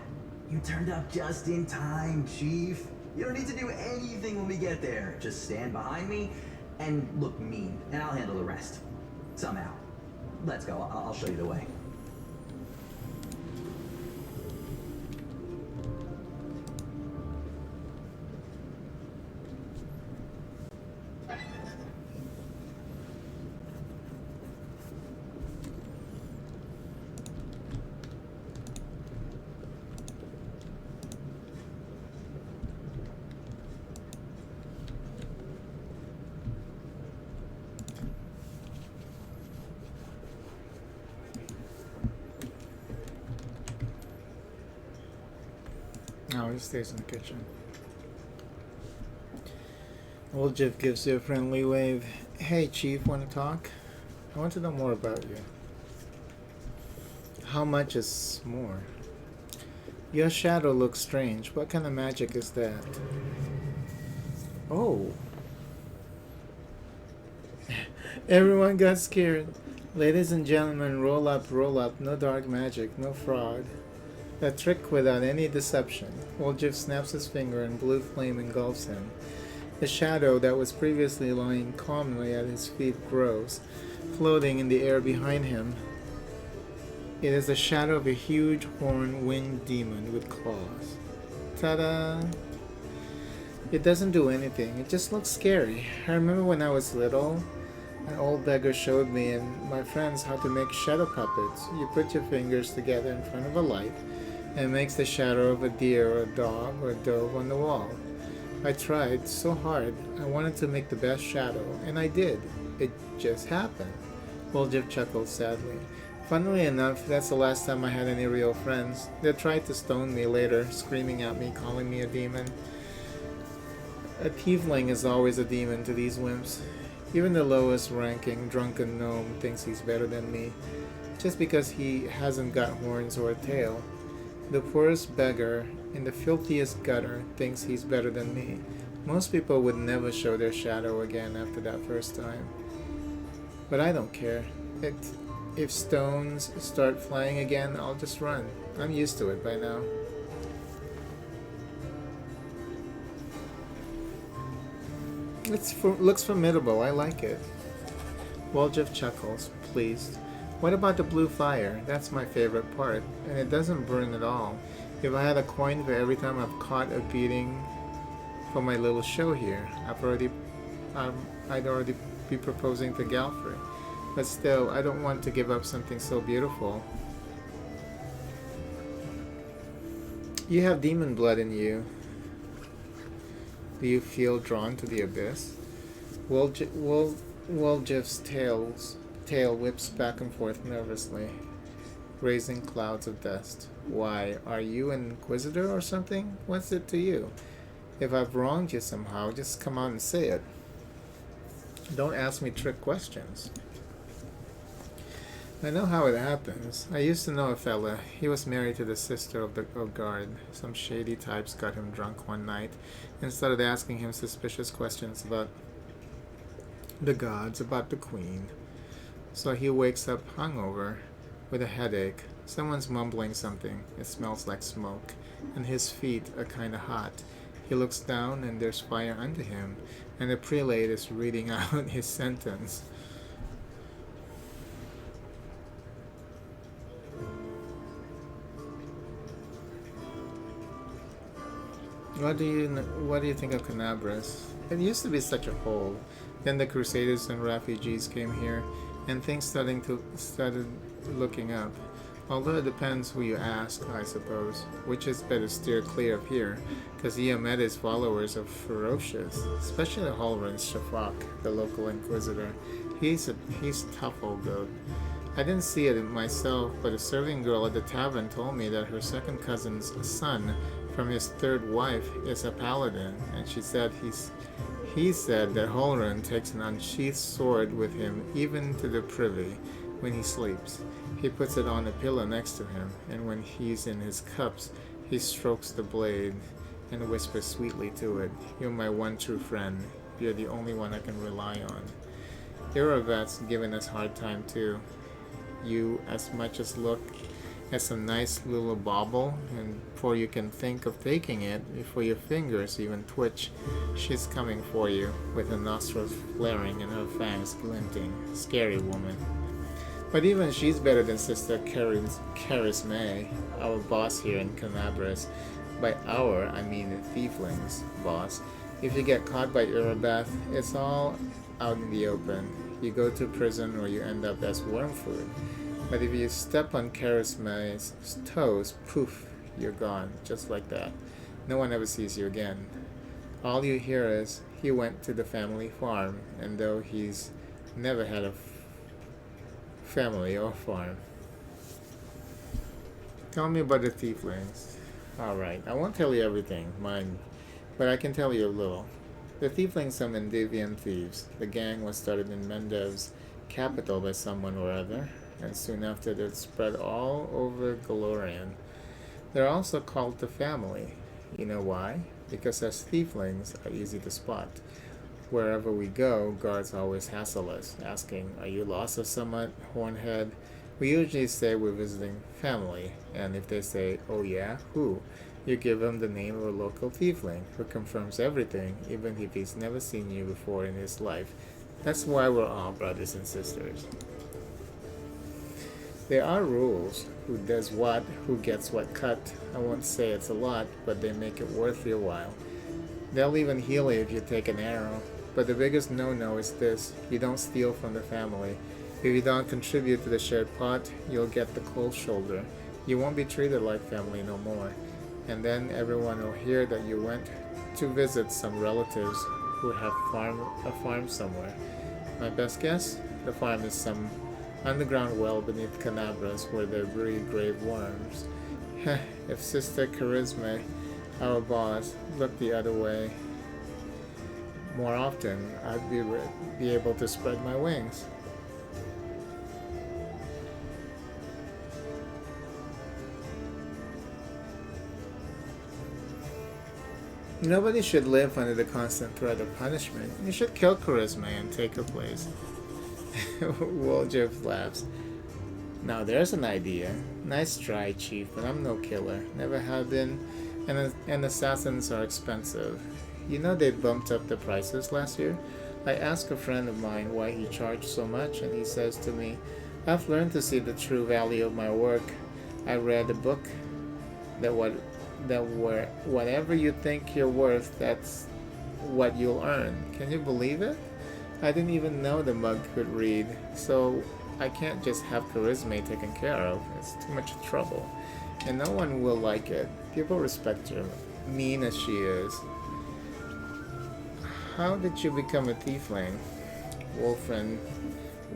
You turned up just in time, Chief. You don't need to do anything when we get there. Just stand behind me and look mean, and I'll handle the rest. Somehow. Let's go. I'll show you the way. No, he stays in the kitchen. Old Jeff gives you a friendly wave. Hey, Chief, want to talk? I want to know more about you. How much is more? Your shadow looks strange. What kind of magic is that? Oh. Everyone got scared. Ladies and gentlemen, roll up, roll up. No dark magic, no fraud. A trick without any deception. Old Jeff snaps his finger and blue flame engulfs him. The shadow that was previously lying calmly at his feet grows, floating in the air behind him. It is the shadow of a huge horn-winged demon with claws. Ta-da! It doesn't do anything. It just looks scary. I remember when I was little, an old beggar showed me and my friends how to make shadow puppets. You put your fingers together in front of a light and it makes the shadow of a deer or a dog or a dove on the wall. I tried so hard. I wanted to make the best shadow, and I did. It just happened. Old Jeff chuckled sadly. Funnily enough, that's the last time I had any real friends. They tried to stone me later, screaming at me, calling me a demon. A tiefling is always a demon to these wimps. Even the lowest ranking drunken gnome thinks he's better than me, just because he hasn't got horns or a tail. The poorest beggar in the filthiest gutter thinks he's better than me. Most people would never show their shadow again after that first time. But I don't care. If stones start flying again, I'll just run. I'm used to it by now. Looks formidable. I like it. Jeff chuckles, pleased. What about the blue fire? That's my favorite part, and it doesn't burn at all. If I had a coin for every time I've caught a beating for my little show here, I'd already be proposing to Galfrey. But still, I don't want to give up something so beautiful. You have demon blood in you. Do you feel drawn to the abyss? Jeff's tail whips back and forth nervously, raising clouds of dust. Why, are you an inquisitor or something? What's it to you? If I've wronged you somehow, just come out and say it. Don't ask me trick questions. I know how it happens. I used to know a fella. He was married to the sister of the guard. Some shady types got him drunk one night and started asking him suspicious questions about the gods, about the queen. So he wakes up hungover with a headache. Someone's mumbling something. It smells like smoke, and his feet are kind of hot. He looks down and there's fire under him, and the prelate is reading out his sentence. What do you think of Canabras? It used to be such a hole. Then the Crusaders and refugees came here, and things started looking up. Although it depends who you ask, I suppose. Which is better steer clear of here, because Iomeda's followers are ferocious, especially Halrin's Shafak, the local inquisitor. He's tough old goat. I didn't see it myself, but a serving girl at the tavern told me that her second cousin's son from his third wife is a paladin, and he said that Halrin takes an unsheathed sword with him even to the privy when he sleeps. He puts it on a pillow next to him, and when he's in his cups, he strokes the blade and whispers sweetly to it, "You're my one true friend. You're the only one I can rely on. Irabet's giving us hard time too. You as much as look at some nice little bauble, and before you can think of taking it, before your fingers even twitch, she's coming for you, with her nostrils flaring and her fangs glinting. Scary woman. But even she's better than Sister Charisme, our boss here in Canabras. By our, I mean the Thieflings boss. If you get caught by Irabeth, it's all out in the open. You go to prison or you end up as worm food. But if you step on Charisme's toes, poof, you're gone, just like that. No one ever sees you again. All you hear is, he went to the family farm, and though he's never had a family or farm. Tell me about the Thieflings. Alright, I won't tell you everything, mind, but I can tell you a little. The Thieflings are Mendivian thieves. The gang was started in Mendev's capital by someone or other, and soon after it spread all over Galorian. They're also called the family. You know why? Because as Thieflings are easy to spot. Wherever we go, guards always hassle us, asking, "Are you lost or somewhat, Hornhead?" We usually say we're visiting family, and if they say, "Oh yeah, who?" you give them the name of a local Thiefling, who confirms everything, even if he's never seen you before in his life. That's why we're all brothers and sisters. There are rules. Who does what, who gets what cut. I won't say it's a lot, but they make it worth your while. They'll even heal you if you take an arrow. But the biggest no-no is this: you don't steal from the family. If you don't contribute to the shared pot, you'll get the cold shoulder. You won't be treated like family no more. And then everyone will hear that you went to visit some relatives who have a farm somewhere. My best guess? The farm is some underground well beneath Canabras where they breed grave worms. If Sister Charisma, our boss, looked the other way more often, I'd be able to spread my wings. Nobody should live under the constant threat of punishment. You should kill Charisma and take her place. Woljif laughs. Now there's an idea. Nice try, Chief, but I'm no killer. Never have been, and assassins are expensive. You know they bumped up the prices last year? I asked a friend of mine why he charged so much, and he says to me, "I've learned to see the true value of my work. I read a book that whatever you think you're worth, that's what you'll earn." Can you believe it? I didn't even know the mug could read, so I can't just have Charisma taken care of. It's too much trouble. And no one will like it. People respect her, mean as she is. How did you become a tiefling?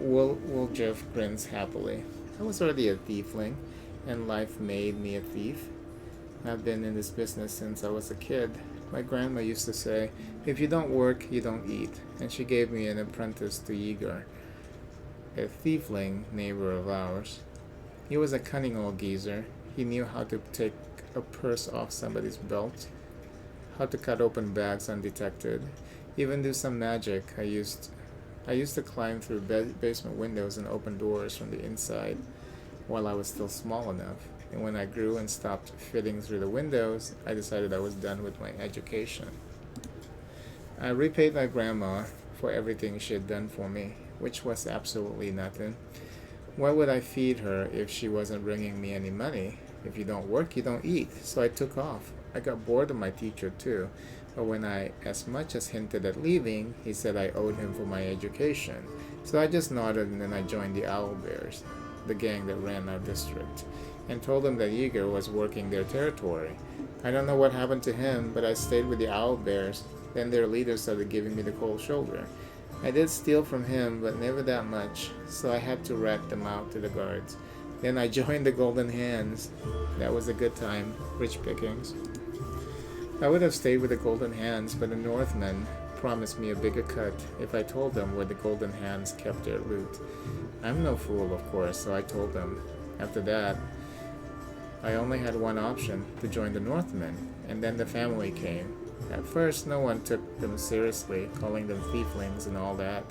Woljif grins happily. I was already a tiefling, and life made me a thief. I've been in this business since I was a kid. My grandma used to say, "If you don't work, you don't eat," and she gave me an apprentice to Yeager, a tiefling neighbor of ours. He was a cunning old geezer. He knew how to take a purse off somebody's belt, how to cut open bags undetected, even do some magic. I used to climb through basement windows and open doors from the inside while I was still small enough. And when I grew and stopped fitting through the windows, I decided I was done with my education. I repaid my grandma for everything she had done for me, which was absolutely nothing. Why would I feed her if she wasn't bringing me any money? If you don't work, you don't eat. So I took off. I got bored of my teacher too, but when I as much as hinted at leaving, he said I owed him for my education. So I just nodded, and then I joined the Owl Bears, the gang that ran our district, and told him that Yeager was working their territory. I don't know what happened to him, but I stayed with the Owl Bears. Then their leader started giving me the cold shoulder. I did steal from him, but never that much, so I had to rat them out to the guards. Then I joined the Golden Hands. That was a good time. Rich pickings. I would have stayed with the Golden Hands, but the Northmen promised me a bigger cut if I told them where the Golden Hands kept their loot. I'm no fool, of course, so I told them. After that, I only had one option, to join the Northmen, and then the family came. At first, no one took them seriously, calling them thieflings and all that,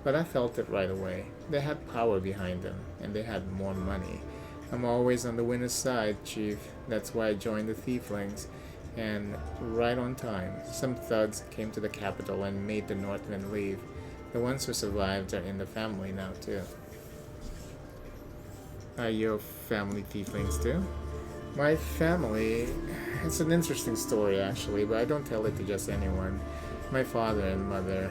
but I felt it right away. They had power behind them, and they had more money. I'm always on the winner's side, Chief. That's why I joined the thieflings. And right on time, some thugs came to the capital and made the Northmen leave. The ones who survived are in the family now, too. Are your family thieflings, too? My family, it's an interesting story actually, but I don't tell it to just anyone. My father and mother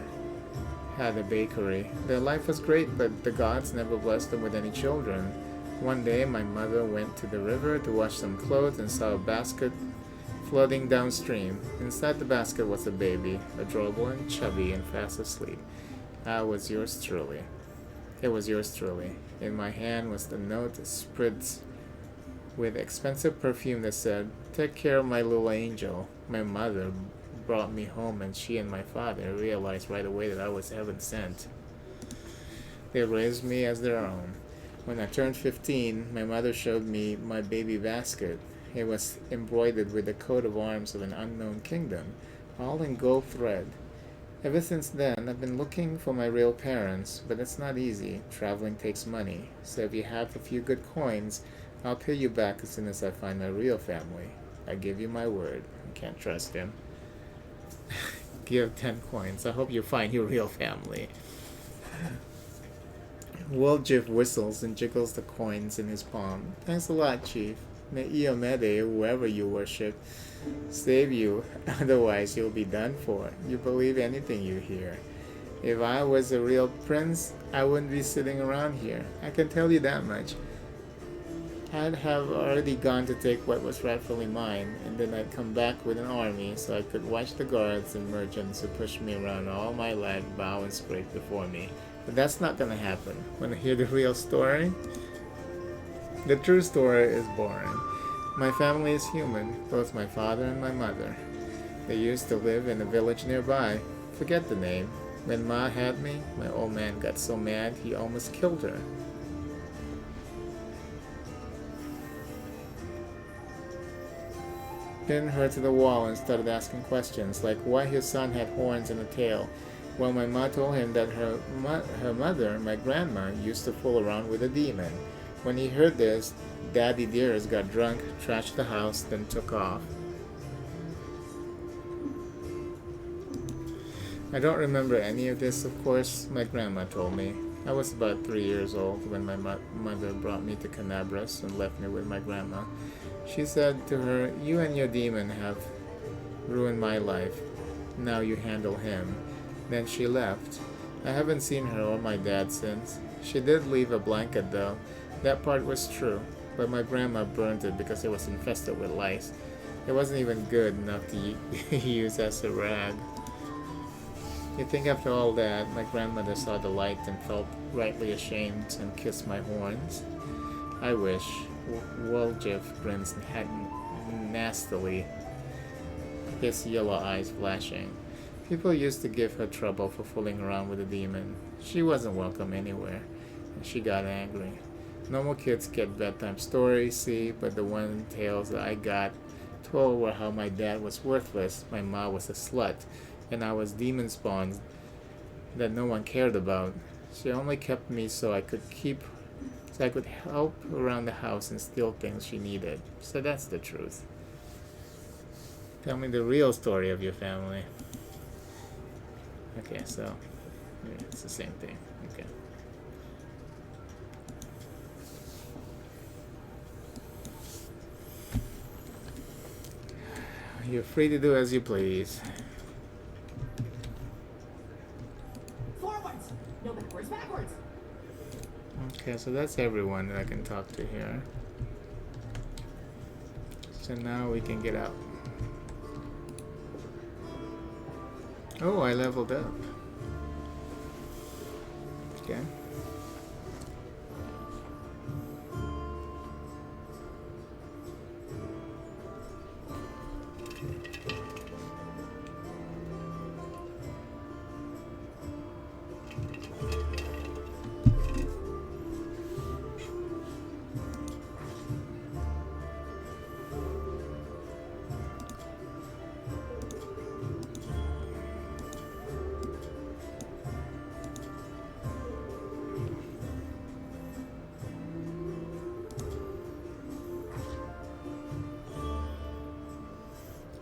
had a bakery. Their life was great, but the gods never blessed them with any children. One day, my mother went to the river to wash some clothes and saw a basket floating downstream. Inside the basket was a baby, adorable and chubby and fast asleep. It was yours truly. In my hand was the note spritz with expensive perfume that said, "Take care of my little angel." My mother brought me home, and she and my father realized right away that I was heaven sent. They raised me as their own. When I turned 15, my mother showed me my baby basket. It was embroidered with the coat of arms of an unknown kingdom, all in gold thread. Ever since then, I've been looking for my real parents, but it's not easy. Traveling takes money, so if you have a few good coins, I'll pay you back as soon as I find my real family. I give you my word. I can't trust him. Give 10 coins. I hope you find your real family. Woljif whistles and jiggles the coins in his palm. Thanks a lot, Chief. May Iomede, whoever you worship, save you. Otherwise, you'll be done for. You believe anything you hear. If I was a real prince, I wouldn't be sitting around here. I can tell you that much. I'd have already gone to take what was rightfully mine, and then I'd come back with an army so I could watch the guards and merchants who pushed me around all my life bow and scrape before me. But that's not gonna happen. Wanna hear the real story? The true story is boring. My family is human, both my father and my mother. They used to live in a village nearby. Forget the name. When Ma had me, my old man got so mad he almost killed her. Pinned her to the wall and started asking questions, like why his son had horns and a tail. Well, my ma told him that her mother, my grandma, used to fool around with a demon. When he heard this, Daddy Deers got drunk, trashed the house, then took off. I don't remember any of this, of course. My grandma told me. I was about 3 years old when my mother brought me to Canabras and left me with my grandma. She said to her, "You and your demon have ruined my life. Now you handle him." Then she left. I haven't seen her or my dad since. She did leave a blanket though. That part was true, but my grandma burned it because it was infested with lice. It wasn't even good enough to use as a rag. You think after all that, my grandmother saw the light and felt rightly ashamed and kissed my horns? I wish. Woljif grins nastily, his yellow eyes flashing. People used to give her trouble for fooling around with a demon. She wasn't welcome anywhere, and she got angry. Normal kids get bedtime stories, see, but the one tales that I got told were how my dad was worthless, my ma was a slut, and I was demon spawned that no one cared about. She only kept me so I could help around the house and steal things she needed. So that's the truth. Tell me the real story of your family. Okay, so yeah, it's the same thing. Okay. You're free to do as you please. Forwards! No backwards, backwards! Okay, so that's everyone that I can talk to here. So now we can get out. Oh, I leveled up. Okay.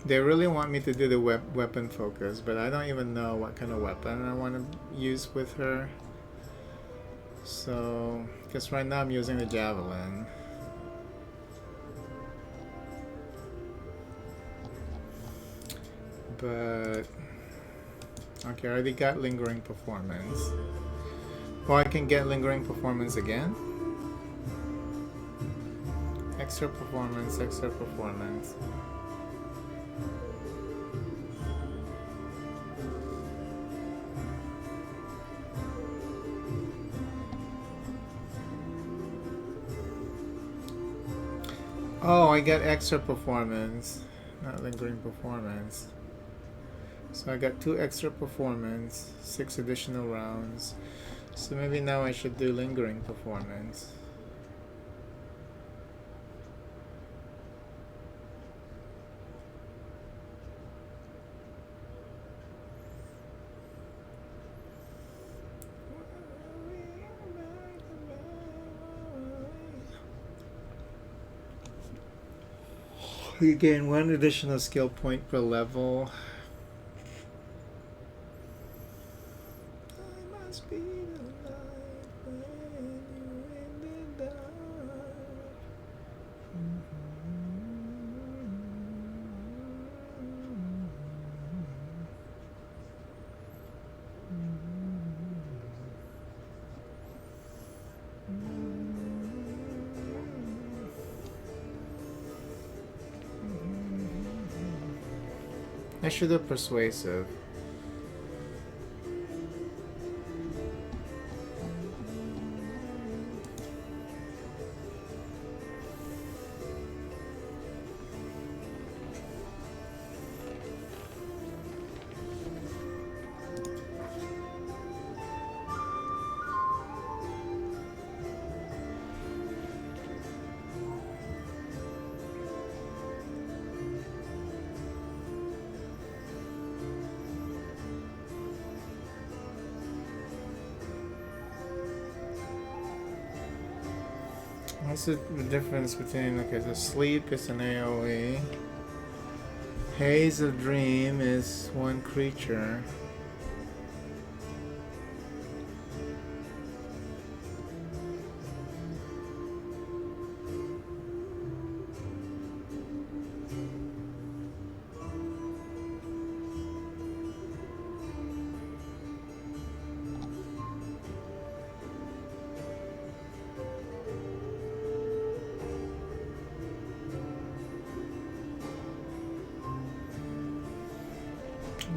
They really want me to do the weapon focus, but I don't even know what kind of weapon I want to use with her. So, because right now I'm using the javelin. But okay, I already got lingering performance. Oh, I can get lingering performance again? Extra performance, extra performance. Oh, I get extra performance, not lingering performance. So I got 2 extra performance, 6 additional rounds. So maybe now I should do lingering performance. You gain 1 additional skill point per level. I must be the light when you're in the dark. I should have persuasive. What's the difference between, okay, so sleep is an AoE. Haze of Dream is 1 creature.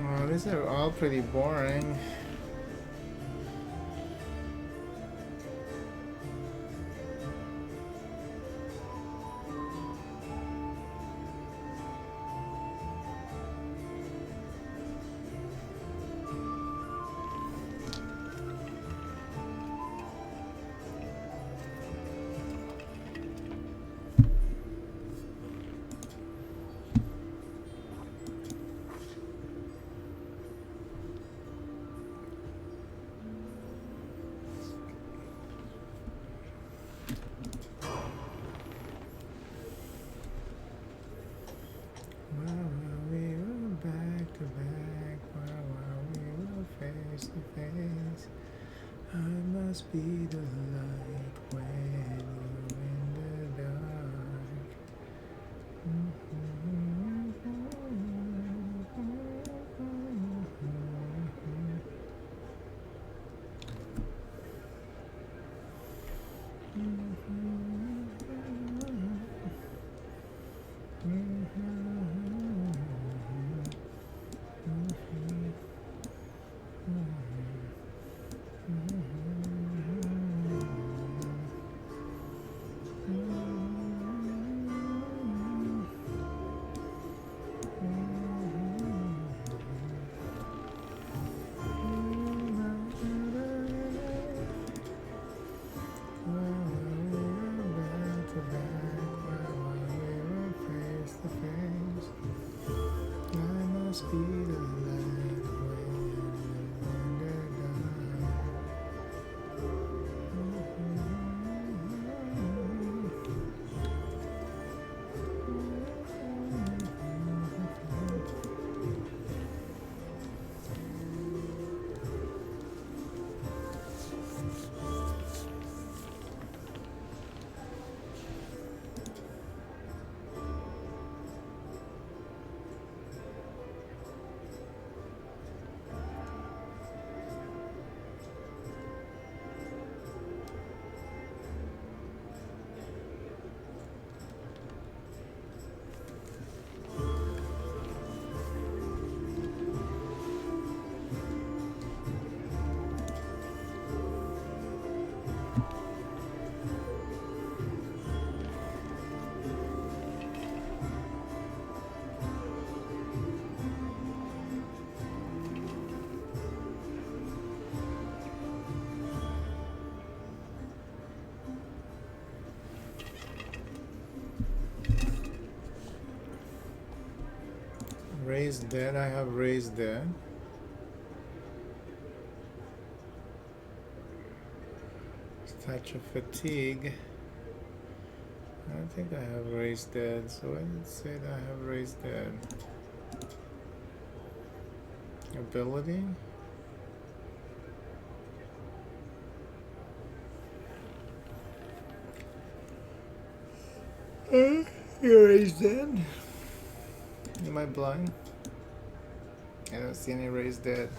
Oh, these are all pretty boring. Be the light when you're in the dark. Raised dead, I have raised dead. Touch of fatigue. I don't think I have raised dead, so I didn't say that I have raised dead. Ability? You raised dead? Am I blind? I don't see any raised dead.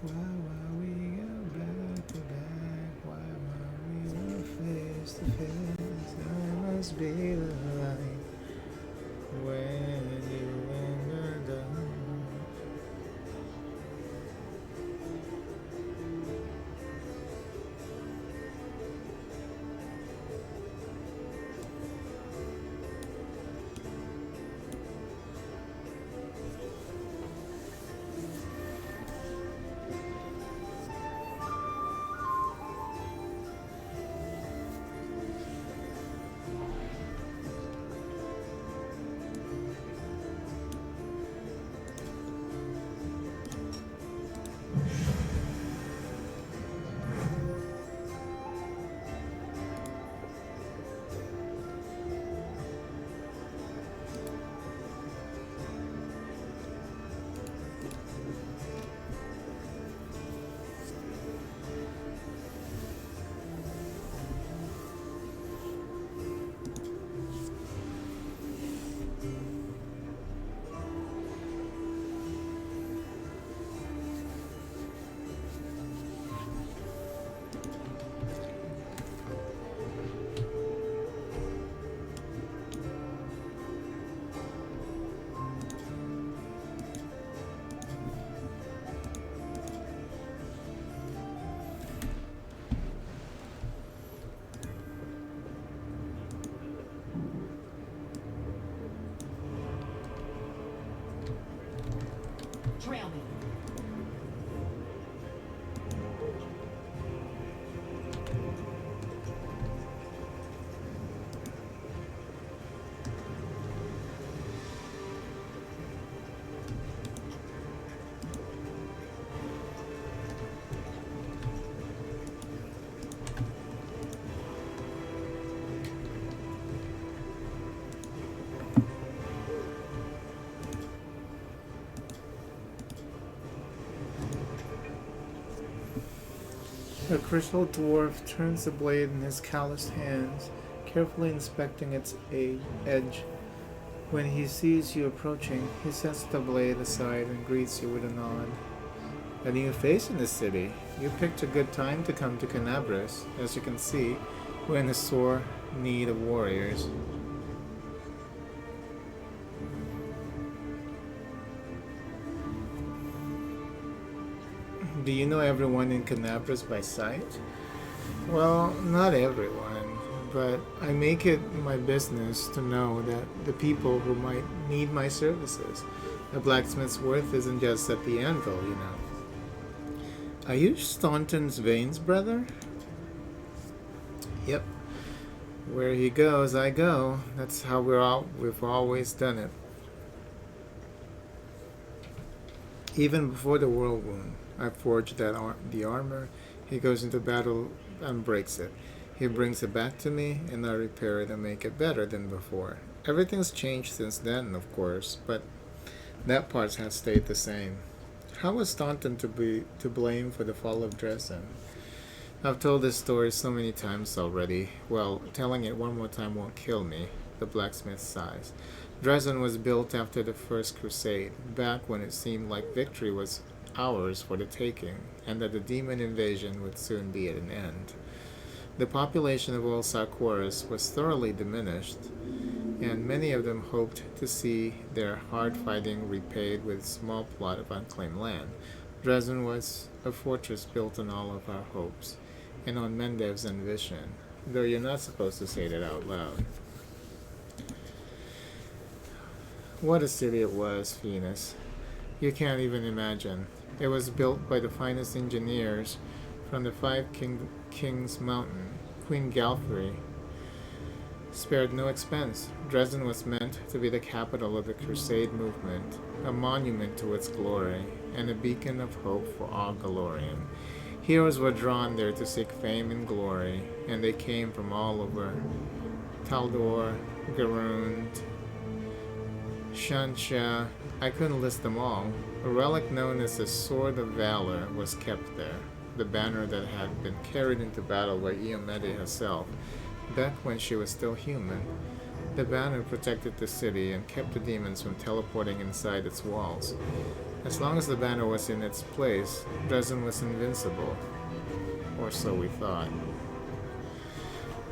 Why we go back to back? Why we go face to face? I must be the light when you and I done. Trail me. The crystal dwarf turns the blade in his calloused hands, carefully inspecting its edge. When he sees you approaching, he sets the blade aside and greets you with a nod. A new face in the city. You picked a good time to come to Canabras. As you can see, we're in a sore need of warriors. Do you know everyone in Canabras by sight? Well, not everyone, but I make it my business to know that the people who might need my services. A blacksmith's worth isn't just at the anvil, you know. Are you Staunton's veins, brother? Yep. Where he goes, I go. That's how we've always done it. Even before the whirlwind, I forged the armor. He goes into battle and breaks it. He brings it back to me, and I repair it and make it better than before. Everything's changed since then, of course, but that part has stayed the same. How was Staunton to blame for the fall of Dresden? I've told this story so many times already. Well, telling it one more time won't kill me. The blacksmith sighs. Dresden was built after the First Crusade, back when it seemed like victory was ours for the taking, and that the demon invasion would soon be at an end. The population of all Sarkoris was thoroughly diminished, and many of them hoped to see their hard fighting repaid with a small plot of unclaimed land. Dresden was a fortress built on all of our hopes, and on Mendev's ambition, though you're not supposed to say that out loud. What a city it was, Venus. You can't even imagine. It was built by the finest engineers From the Kings Mountain, Queen Galfrey spared no expense. Dresden was meant to be the capital of the Crusade movement, a monument to its glory, and a beacon of hope for all Galorian. Heroes were drawn there to seek fame and glory, and they came from all over. Taldor, Garund, Shansha, I couldn't list them all. A relic known as the Sword of Valor was kept there, the banner that had been carried into battle by Iomede herself, back when she was still human. The banner protected the city and kept the demons from teleporting inside its walls. As long as the banner was in its place, Dresden was invincible. Or so we thought.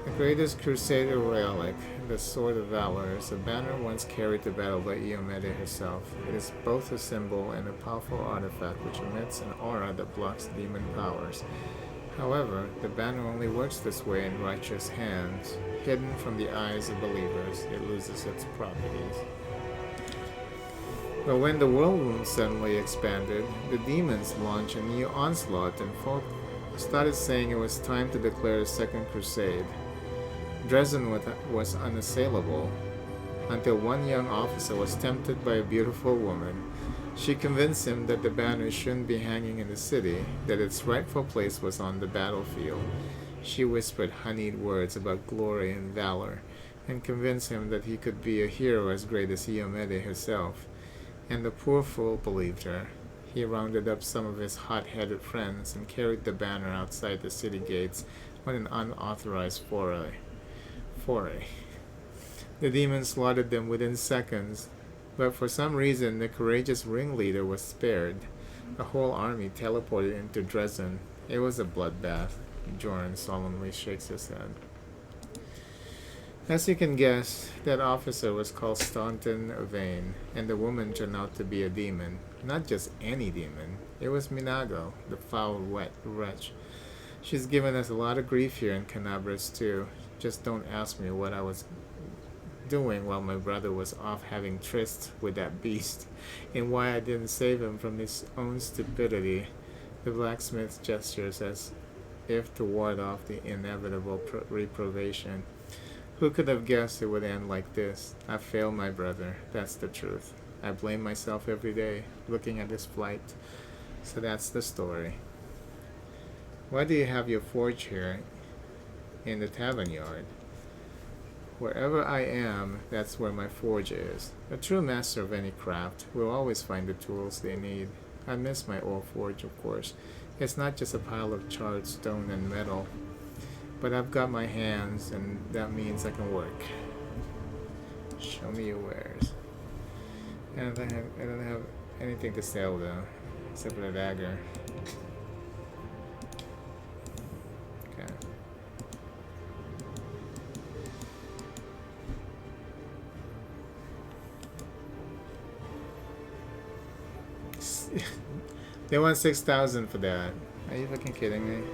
The greatest Crusader relic, the Sword of Valor, is a banner once carried to battle by Iomede herself. It is both a symbol and a powerful artifact which emits an aura that blocks demon powers. However, the banner only works this way in righteous hands. Hidden from the eyes of believers, it loses its properties. But when the whirlwind suddenly expanded, the demons launched a new onslaught and folk started saying it was time to declare a second crusade. Dresden was unassailable, until one young officer was tempted by a beautiful woman. She convinced him that the banner shouldn't be hanging in the city, that its rightful place was on the battlefield. She whispered honeyed words about glory and valor, and convinced him that he could be a hero as great as Iomede herself. And the poor fool believed her. He rounded up some of his hot-headed friends and carried the banner outside the city gates on an unauthorized foray. The demons slaughtered them within seconds, but for some reason the courageous ringleader was spared. The whole army teleported into Dresden. It was a bloodbath. Jorn solemnly shakes his head. As you can guess, that officer was called Staunton Vane, and the woman turned out to be a demon. Not just any demon. It was Minago, the foul, wet wretch. She's given us a lot of grief here in Canabras too. Just don't ask me what I was doing while my brother was off having trysts with that beast, and why I didn't save him from his own stupidity. The blacksmith gestures as if to ward off the inevitable reprobation. Who could have guessed it would end like this? I failed my brother, that's the truth. I blame myself every day, looking at his plight. So that's the story. Why do you have your forge here in the tavern yard? Wherever I am, that's where my forge is. A true master of any craft will always find the tools they need. I miss my old forge, of course. It's not just a pile of charred stone and metal. But I've got my hands, and that means I can work. Show me your wares. I don't have anything to sell though, except for the dagger. Okay. They want 6,000 for that. Are you fucking kidding me?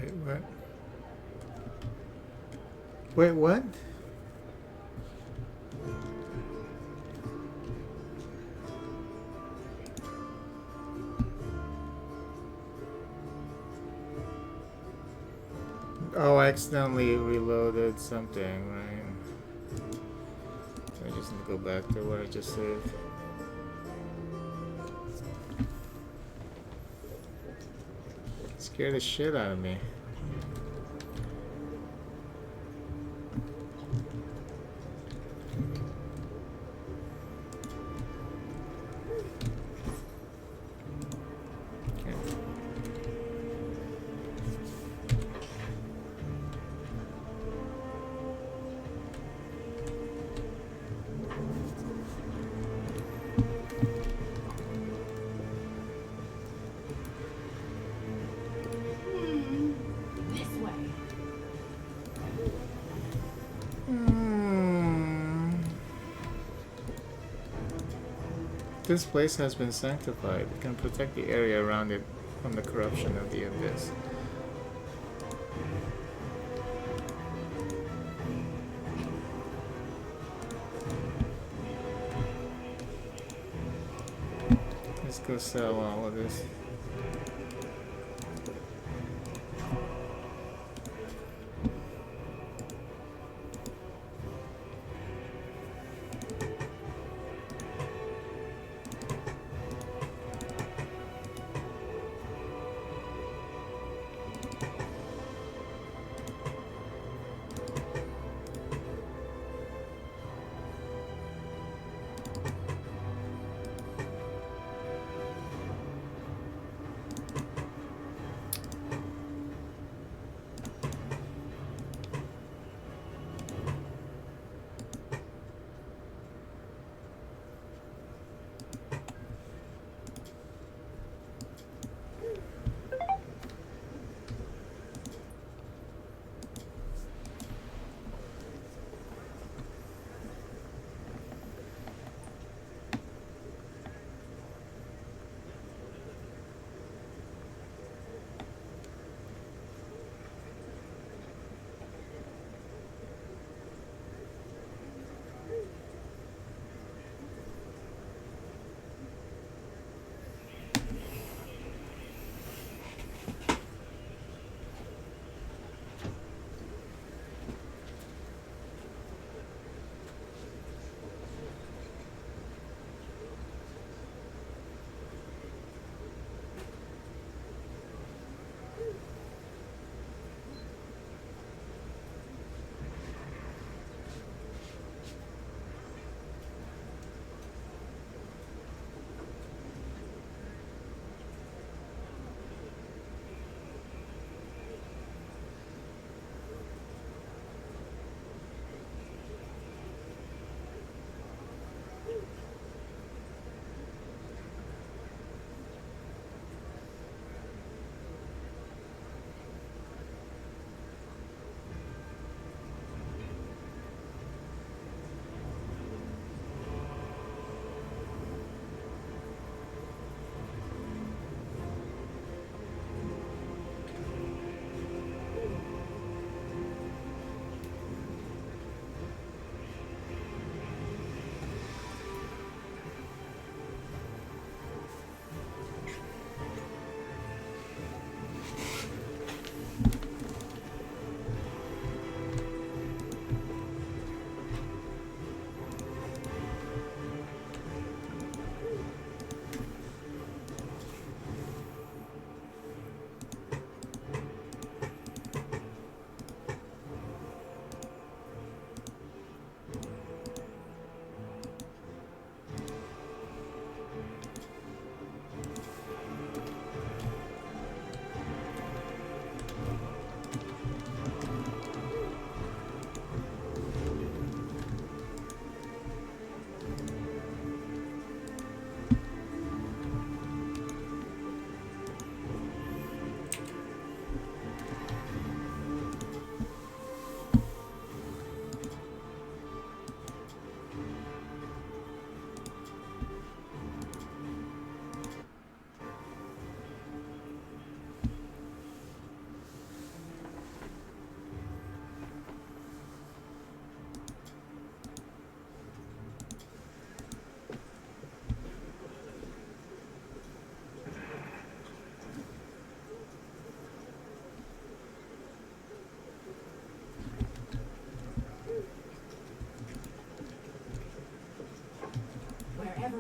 Wait, what? Wait, what? Oh, I accidentally reloaded something, right? go back to where I just saved. Scared the shit out of me. This way. This place has been sanctified. It can protect the area around it from the corruption of the abyss. Let's go sell all of this.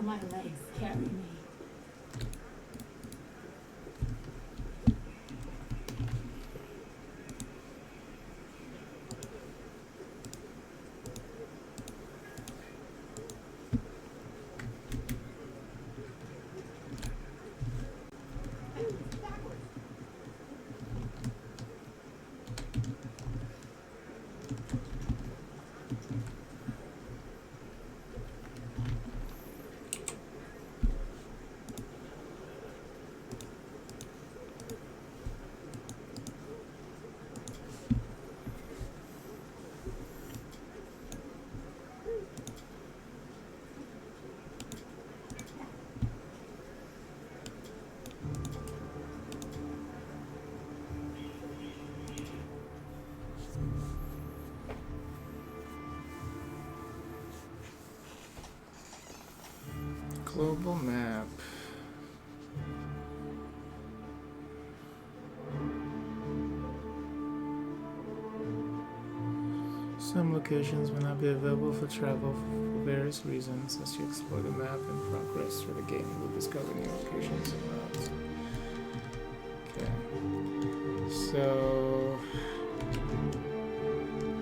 my legs carry me. Global map. Some locations will not be available for travel for various reasons. As you explore the map and progress through the game, you will discover new locations and routes. Okay. So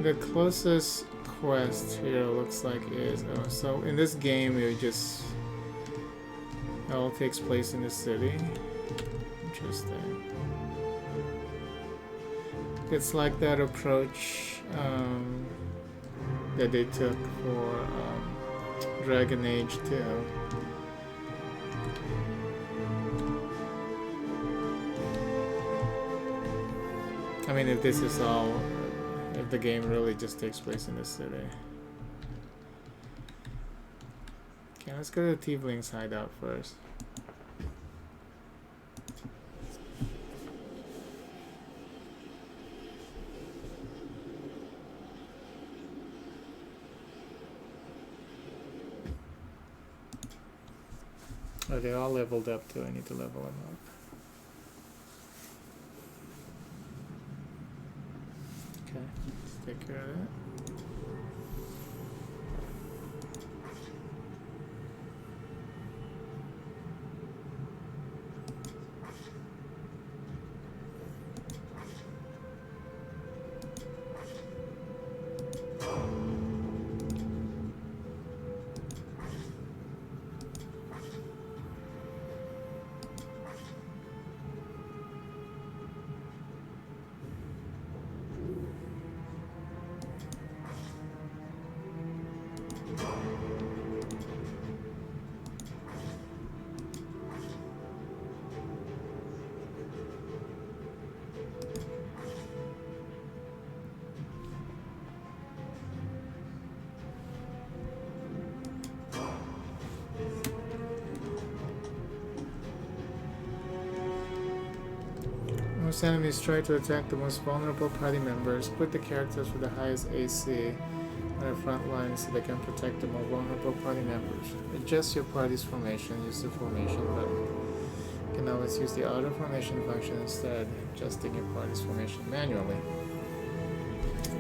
the closest quest here looks like is so in this game it all takes place in the city. Interesting. It's like that approach that they took for Dragon Age 2. I mean, if this is all, if the game really just takes place in the city. Okay, let's go to Deeplings hideout first. Oh, they're all leveled up too. I need to level them up. Okay, let's take care of that. Most enemies try to attack the most vulnerable party members. Put the characters with the highest AC on the front line so they can protect the more vulnerable party members. Adjust your party's formation. Use the formation button. You can always use the auto formation function instead, adjusting your party's formation manually.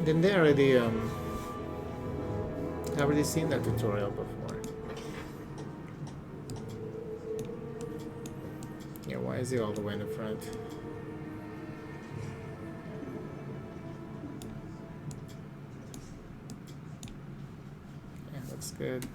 Didn't they already I've already seen that tutorial before. Yeah, why is he all the way in the front? Good.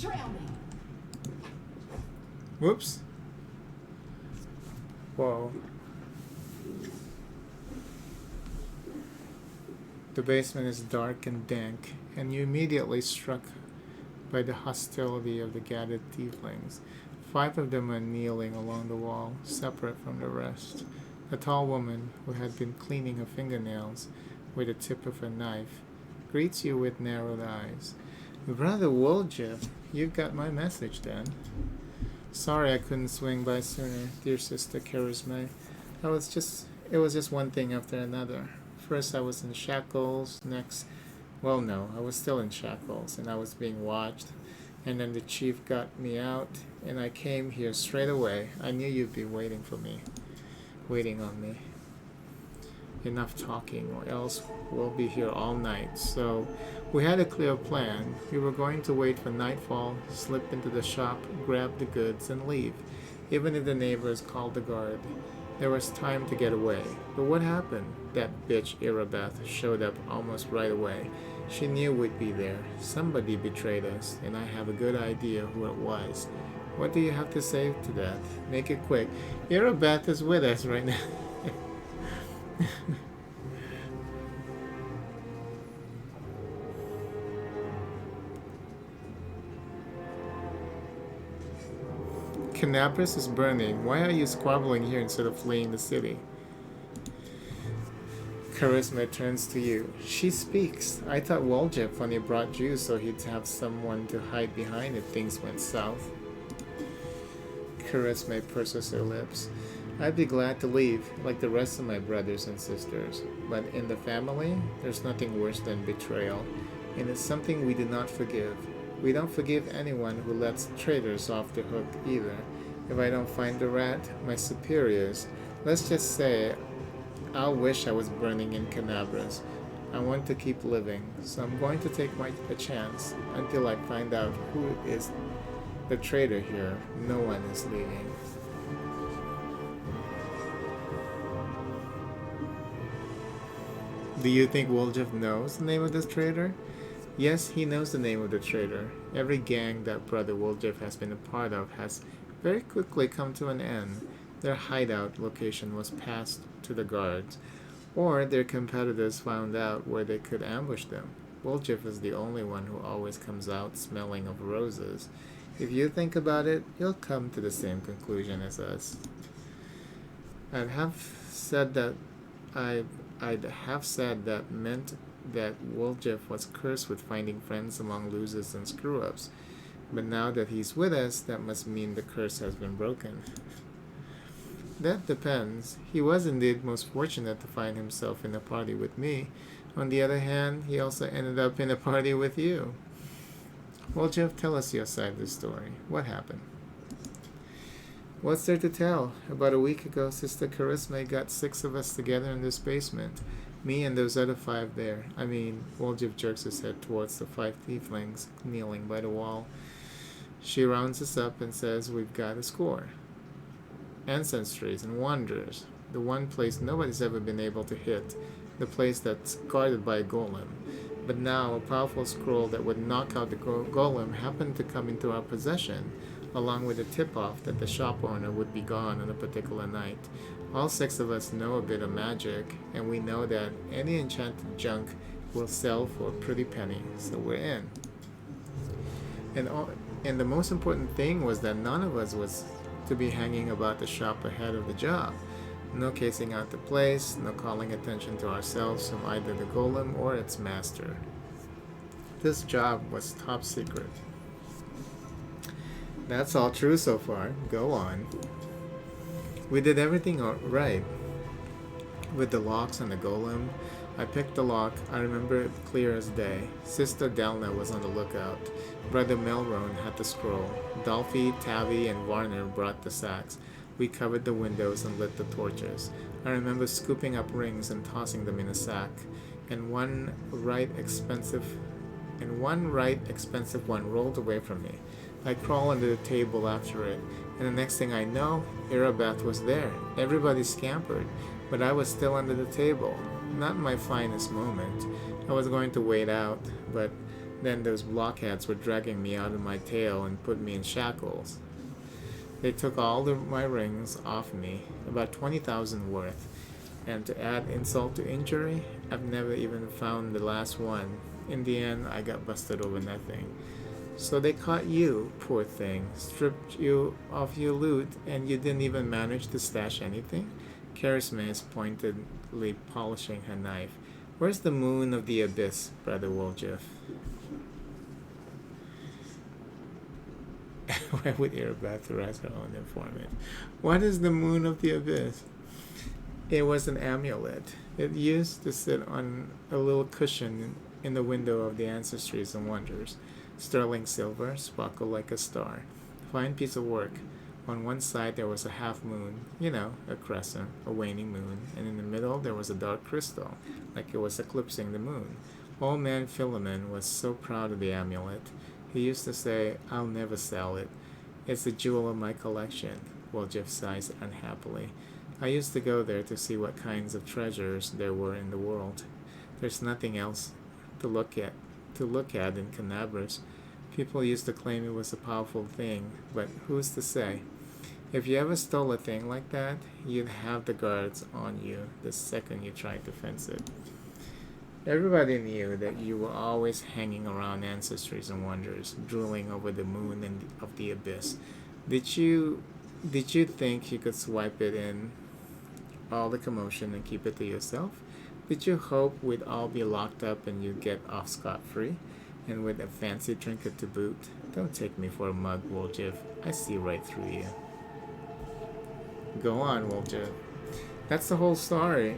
Trail me. Whoops. Whoa. The basement is dark and dank, and you immediately struck by the hostility of the gathered Deeplings. 5 of them are kneeling along the wall, separate from the rest. A tall woman, who had been cleaning her fingernails with the tip of a knife, greets you with narrowed eyes. Brother Woljif, you've got my message then. Sorry I couldn't swing by sooner, dear sister Charisma. It was just one thing after another. First I was in shackles, next, well no, I was still in shackles and I was being watched. And then the chief got me out and I came here straight away. I knew you'd be waiting on me. Enough talking or else we'll be here all night. So we had a clear plan. We were going to wait for nightfall, slip into the shop, grab the goods, and leave, even if the neighbors called the guard. There was time to get away. But what happened? That bitch Irabeth showed up almost right away. She knew we'd be there. Somebody betrayed us, and I have a good idea who it was. What do you have to say to that? Make it quick. Irabeth is with us right now. Canabras is burning. Why are you squabbling here instead of fleeing the city? Charisma turns to you. She speaks. I thought Woljef only brought you so he'd have someone to hide behind if things went south. Charisma purses her lips. I'd be glad to leave, like the rest of my brothers and sisters. But in the family, there's nothing worse than betrayal, and it's something we do not forgive. We don't forgive anyone who lets traitors off the hook either. If I don't find the rat, my superiors, let's just say, I'll wish I was burning in Canabras. I want to keep living, so I'm going to take a chance until I find out who is the traitor here. No one is leaving. Do you think Woljef knows the name of this traitor? Yes, he knows the name of the traitor. Every gang that Brother Woljef has been a part of has very quickly come to an end. Their hideout location was passed to the guards, or their competitors found out where they could ambush them. Woljef is the only one who always comes out smelling of roses. If you think about it, you'll come to the same conclusion as us. I'd have said that meant that Woljef was cursed with finding friends among losers and screw-ups. But now that he's with us, that must mean the curse has been broken. That depends. He was indeed most fortunate to find himself in a party with me. On the other hand, he also ended up in a party with you. Woljef, tell us your side of the story. What happened? What's there to tell? About a week ago, Sister Charisma got 6 of us together in this basement. Me and those other 5 there. Woljef jerks his head towards the 5 tieflings kneeling by the wall. She rounds us up and says we've got a score. Ancestries and wanderers. The one place nobody's ever been able to hit. The place that's guarded by a golem. But now, a powerful scroll that would knock out the golem happened to come into our possession, along with a tip-off that the shop owner would be gone on a particular night. All 6 of us know a bit of magic, and we know that any enchanted junk will sell for a pretty penny, so we're in. And the most important thing was that none of us was to be hanging about the shop ahead of the job. No casing out the place, no calling attention to ourselves from either the golem or its master. This job was top secret. That's all true so far. Go on. We did everything right. With the locks and the golem, I picked the lock. I remember it clear as day. Sister Delna was on the lookout. Brother Melrone had the scroll. Dolphy, Tavi, and Warner brought the sacks. We covered the windows and lit the torches. I remember scooping up rings and tossing them in a sack, and one right expensive one rolled away from me. I crawled under the table after it, and the next thing I know, Irabeth was there. Everybody scampered, but I was still under the table. Not my finest moment. I was going to wait out, but then those blockheads were dragging me out of my tail and put me in shackles. They took all my rings off me, about 20,000 worth, and to add insult to injury, I've never even found the last one. In the end, I got busted over nothing. So they caught you, poor thing, stripped you of your loot, and you didn't even manage to stash anything? Charisma is pointedly polishing her knife. Where's the moon of the abyss, Brother Woljef? Why would Erebeth harass her own informant? What is the Moon of the Abyss? It was an amulet. It used to sit on a little cushion in the window of the Ancestries and Wonders. Sterling silver, sparkled like a star. Fine piece of work. On one side there was a half moon, a crescent, a waning moon, and in the middle there was a dark crystal, like it was eclipsing the moon. Old man Philemon was so proud of the amulet. He used to say, "I'll never sell it. It's the jewel of my collection." Woljif sighs unhappily. I used to go there to see what kinds of treasures there were in the world. There's nothing else to look at in Canabras. People used to claim it was a powerful thing, but who's to say? If you ever stole a thing like that, you'd have the guards on you the second you tried to fence it. Everybody knew that you were always hanging around Ancestries and Wonders, drooling over the moon of the abyss. Did you think you could swipe it in all the commotion and keep it to yourself? Did you hope we'd all be locked up and you'd get off scot-free? And with a fancy trinket to boot? Don't take me for a mug, Woljif. I see right through you. Go on, Woljif. That's the whole story.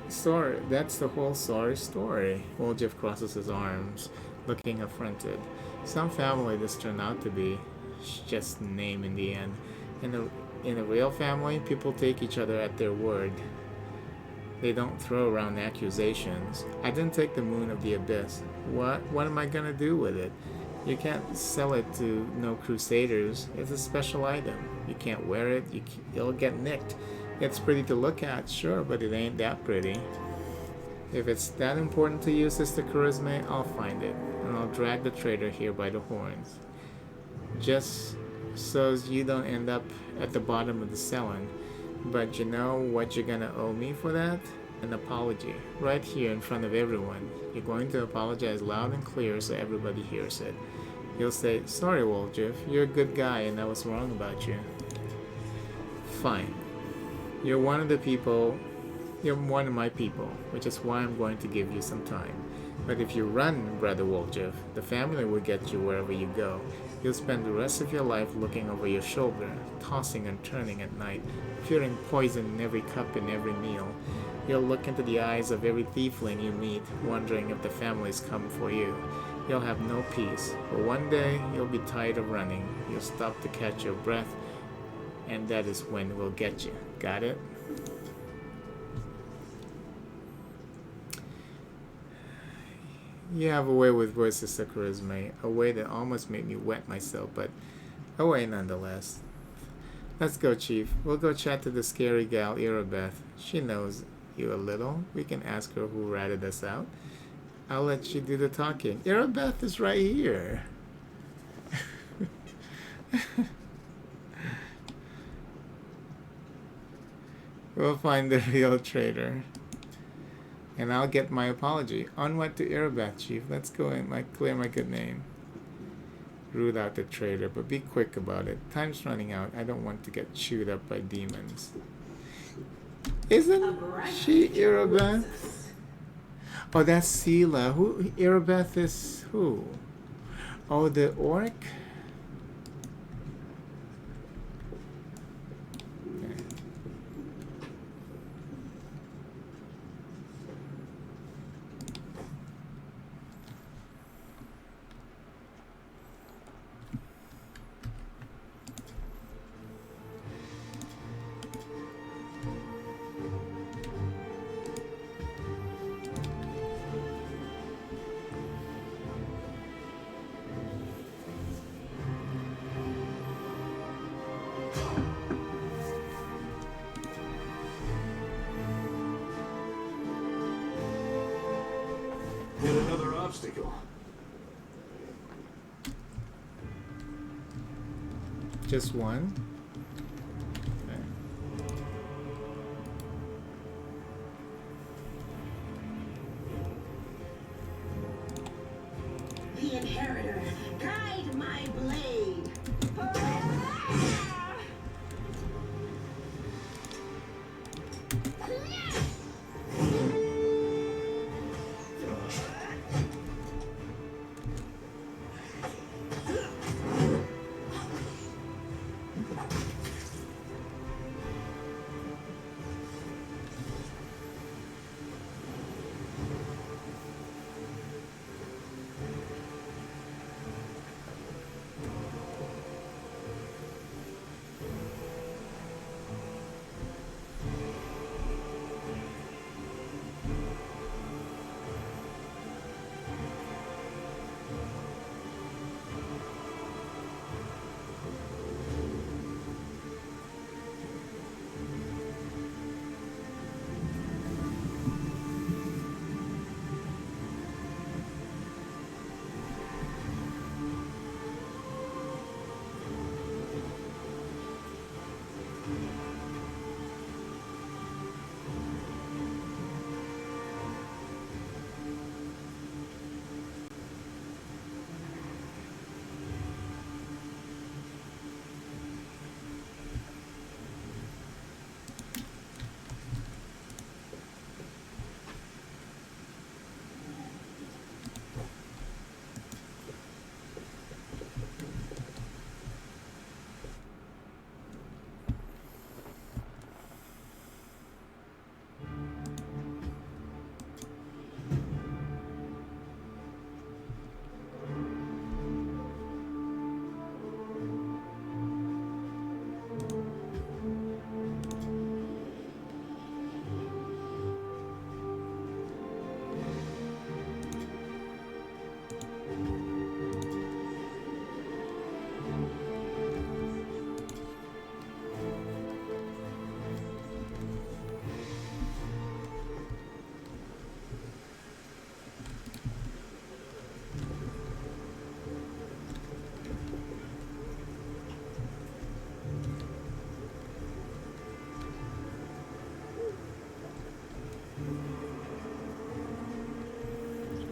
That's the whole sorry story. Woljif crosses his arms, looking affronted. Some family this turned out to be. It's just a name in the end. In a real family, people take each other at their word. They don't throw around accusations. I didn't take the Moon of the Abyss. What am I gonna do with it? You can't sell it to no crusaders. It's a special item. You can't wear it. It'll get nicked. It's pretty to look at, sure, but it ain't that pretty. If it's that important to you, Sister Charisma, I'll find it, and I'll drag the traitor here by the horns. Just so you don't end up at the bottom of the selling. But you know what you're gonna owe me for that? An apology. Right here in front of everyone. You're going to apologize loud and clear so everybody hears it. You'll say, "Sorry, Woljif, you're a good guy and I was wrong about you." Fine. You're one of my people, which is why I'm going to give you some time. But if you run, Brother Woljif, the family will get you wherever you go. You'll spend the rest of your life looking over your shoulder, tossing and turning at night, fearing poison in every cup and every meal. You'll look into the eyes of every tiefling you meet, wondering if the family's come for you. You'll have no peace, but one day you'll be tired of running. You'll stop to catch your breath, and that is when we'll get you. Got it? You have a way with words, Sister Charisma, a way that almost made me wet myself, but a way nonetheless. Let's go, Chief. We'll go chat to the scary gal, Erebeth. She knows you a little. We can ask her who ratted us out. I'll let you do the talking. Erebeth is right here. We'll find the real traitor. And I'll get my apology. Onward to Erebeth, Chief. Let's go and clear my good name. Root out the traitor, but be quick about it. Time's running out. I don't want to get chewed up by demons. Isn't she Erebeth? Oh, that's Sela. Who? Erebeth is who? Oh, the orc? Hit another obstacle. Just one? The inheritor, guide my blade.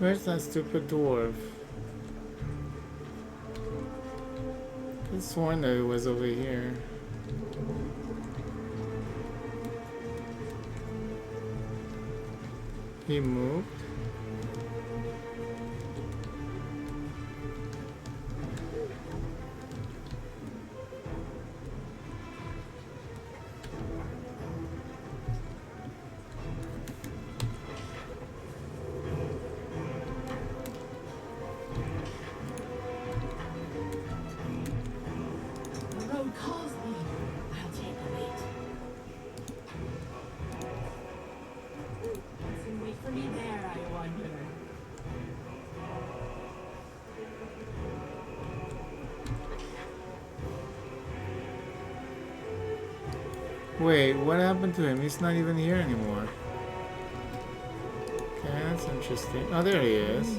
Where's that stupid dwarf? I could have sworn that it was over here. He moved? The road calls me. I'll take the bait. What's in wait for me there, I wonder. Wait, what happened to him? He's not even here anymore. Okay, that's interesting. Oh, there he is.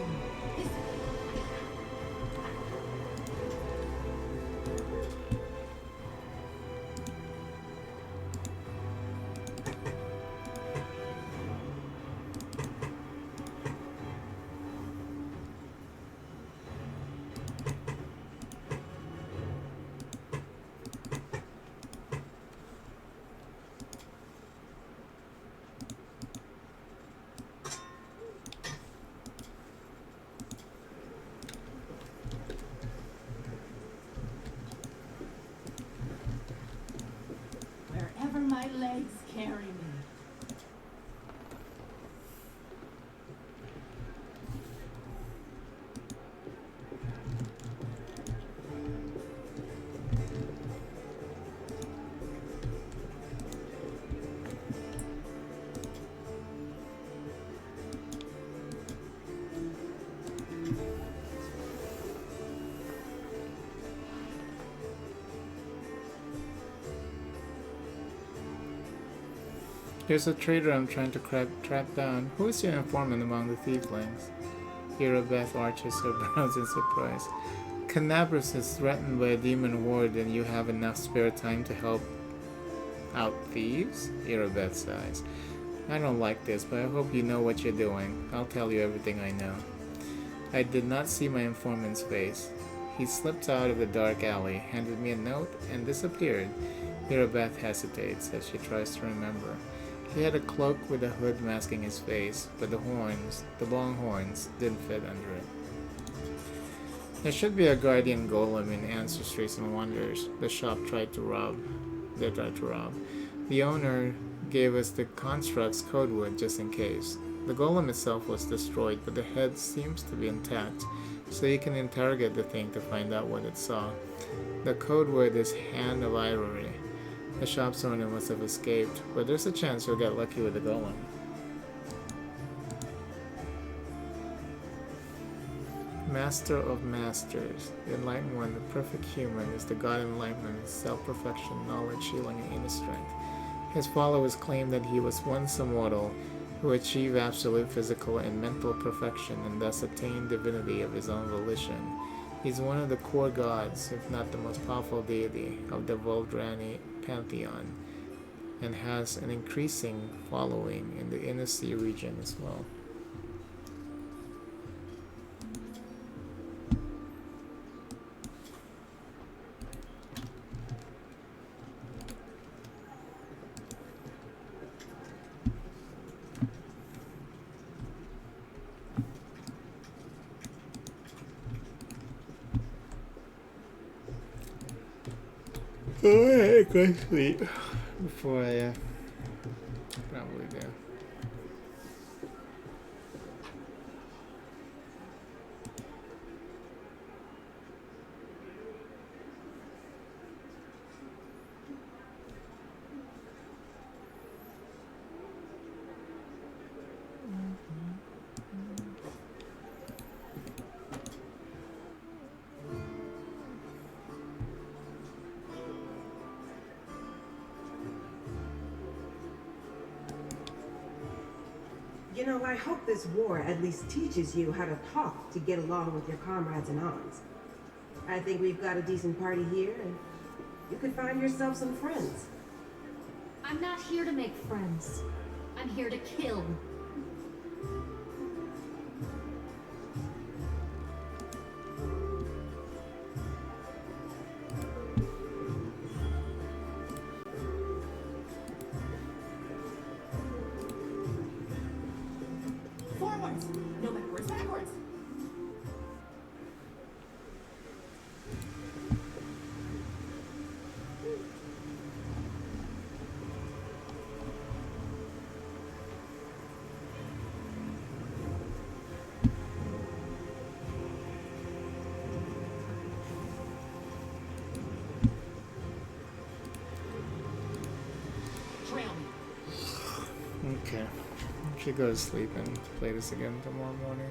Wherever my legs carry me. Here's a trader I'm trying to track down. Who is your informant among the Deeplings? Irabeth arches her brows in surprise. Canabras is threatened by a demon horde and you have enough spare time to help out thieves? Irabeth sighs. I don't like this, but I hope you know what you're doing. I'll tell you everything I know. I did not see my informant's face. He slipped out of the dark alley, handed me a note, and disappeared. Irabeth hesitates as she tries to remember. He had a cloak with a hood masking his face, but the long horns, didn't fit under it. There should be a guardian golem in Ancestries and Wonders. The shop tried to rob. The owner gave us the construct's codewood just in case. The golem itself was destroyed, but the head seems to be intact, so you can interrogate the thing to find out what it saw. The codewood is Hand of Ivory. The shop's owner must have escaped, but there's a chance you'll get lucky with the golem. Master of Masters, the Enlightened One, the perfect human, is the God Enlightenment, self-perfection, knowledge, healing, and inner strength. His followers claim that he was once a mortal who achieved absolute physical and mental perfection and thus attained divinity of his own volition. He's one of the core gods, if not the most powerful deity, of the Voldrani pantheon, and has an increasing following in the Inner Sea region as well. Go to sleep before I probably do. You know, I hope this war at least teaches you how to talk to get along with your comrades in arms. I think we've got a decent party here, and you could find yourself some friends. I'm not here to make friends. I'm here to kill. once. No backwards, backwards. Trail me. Okay. I should go to sleep and play this again tomorrow morning.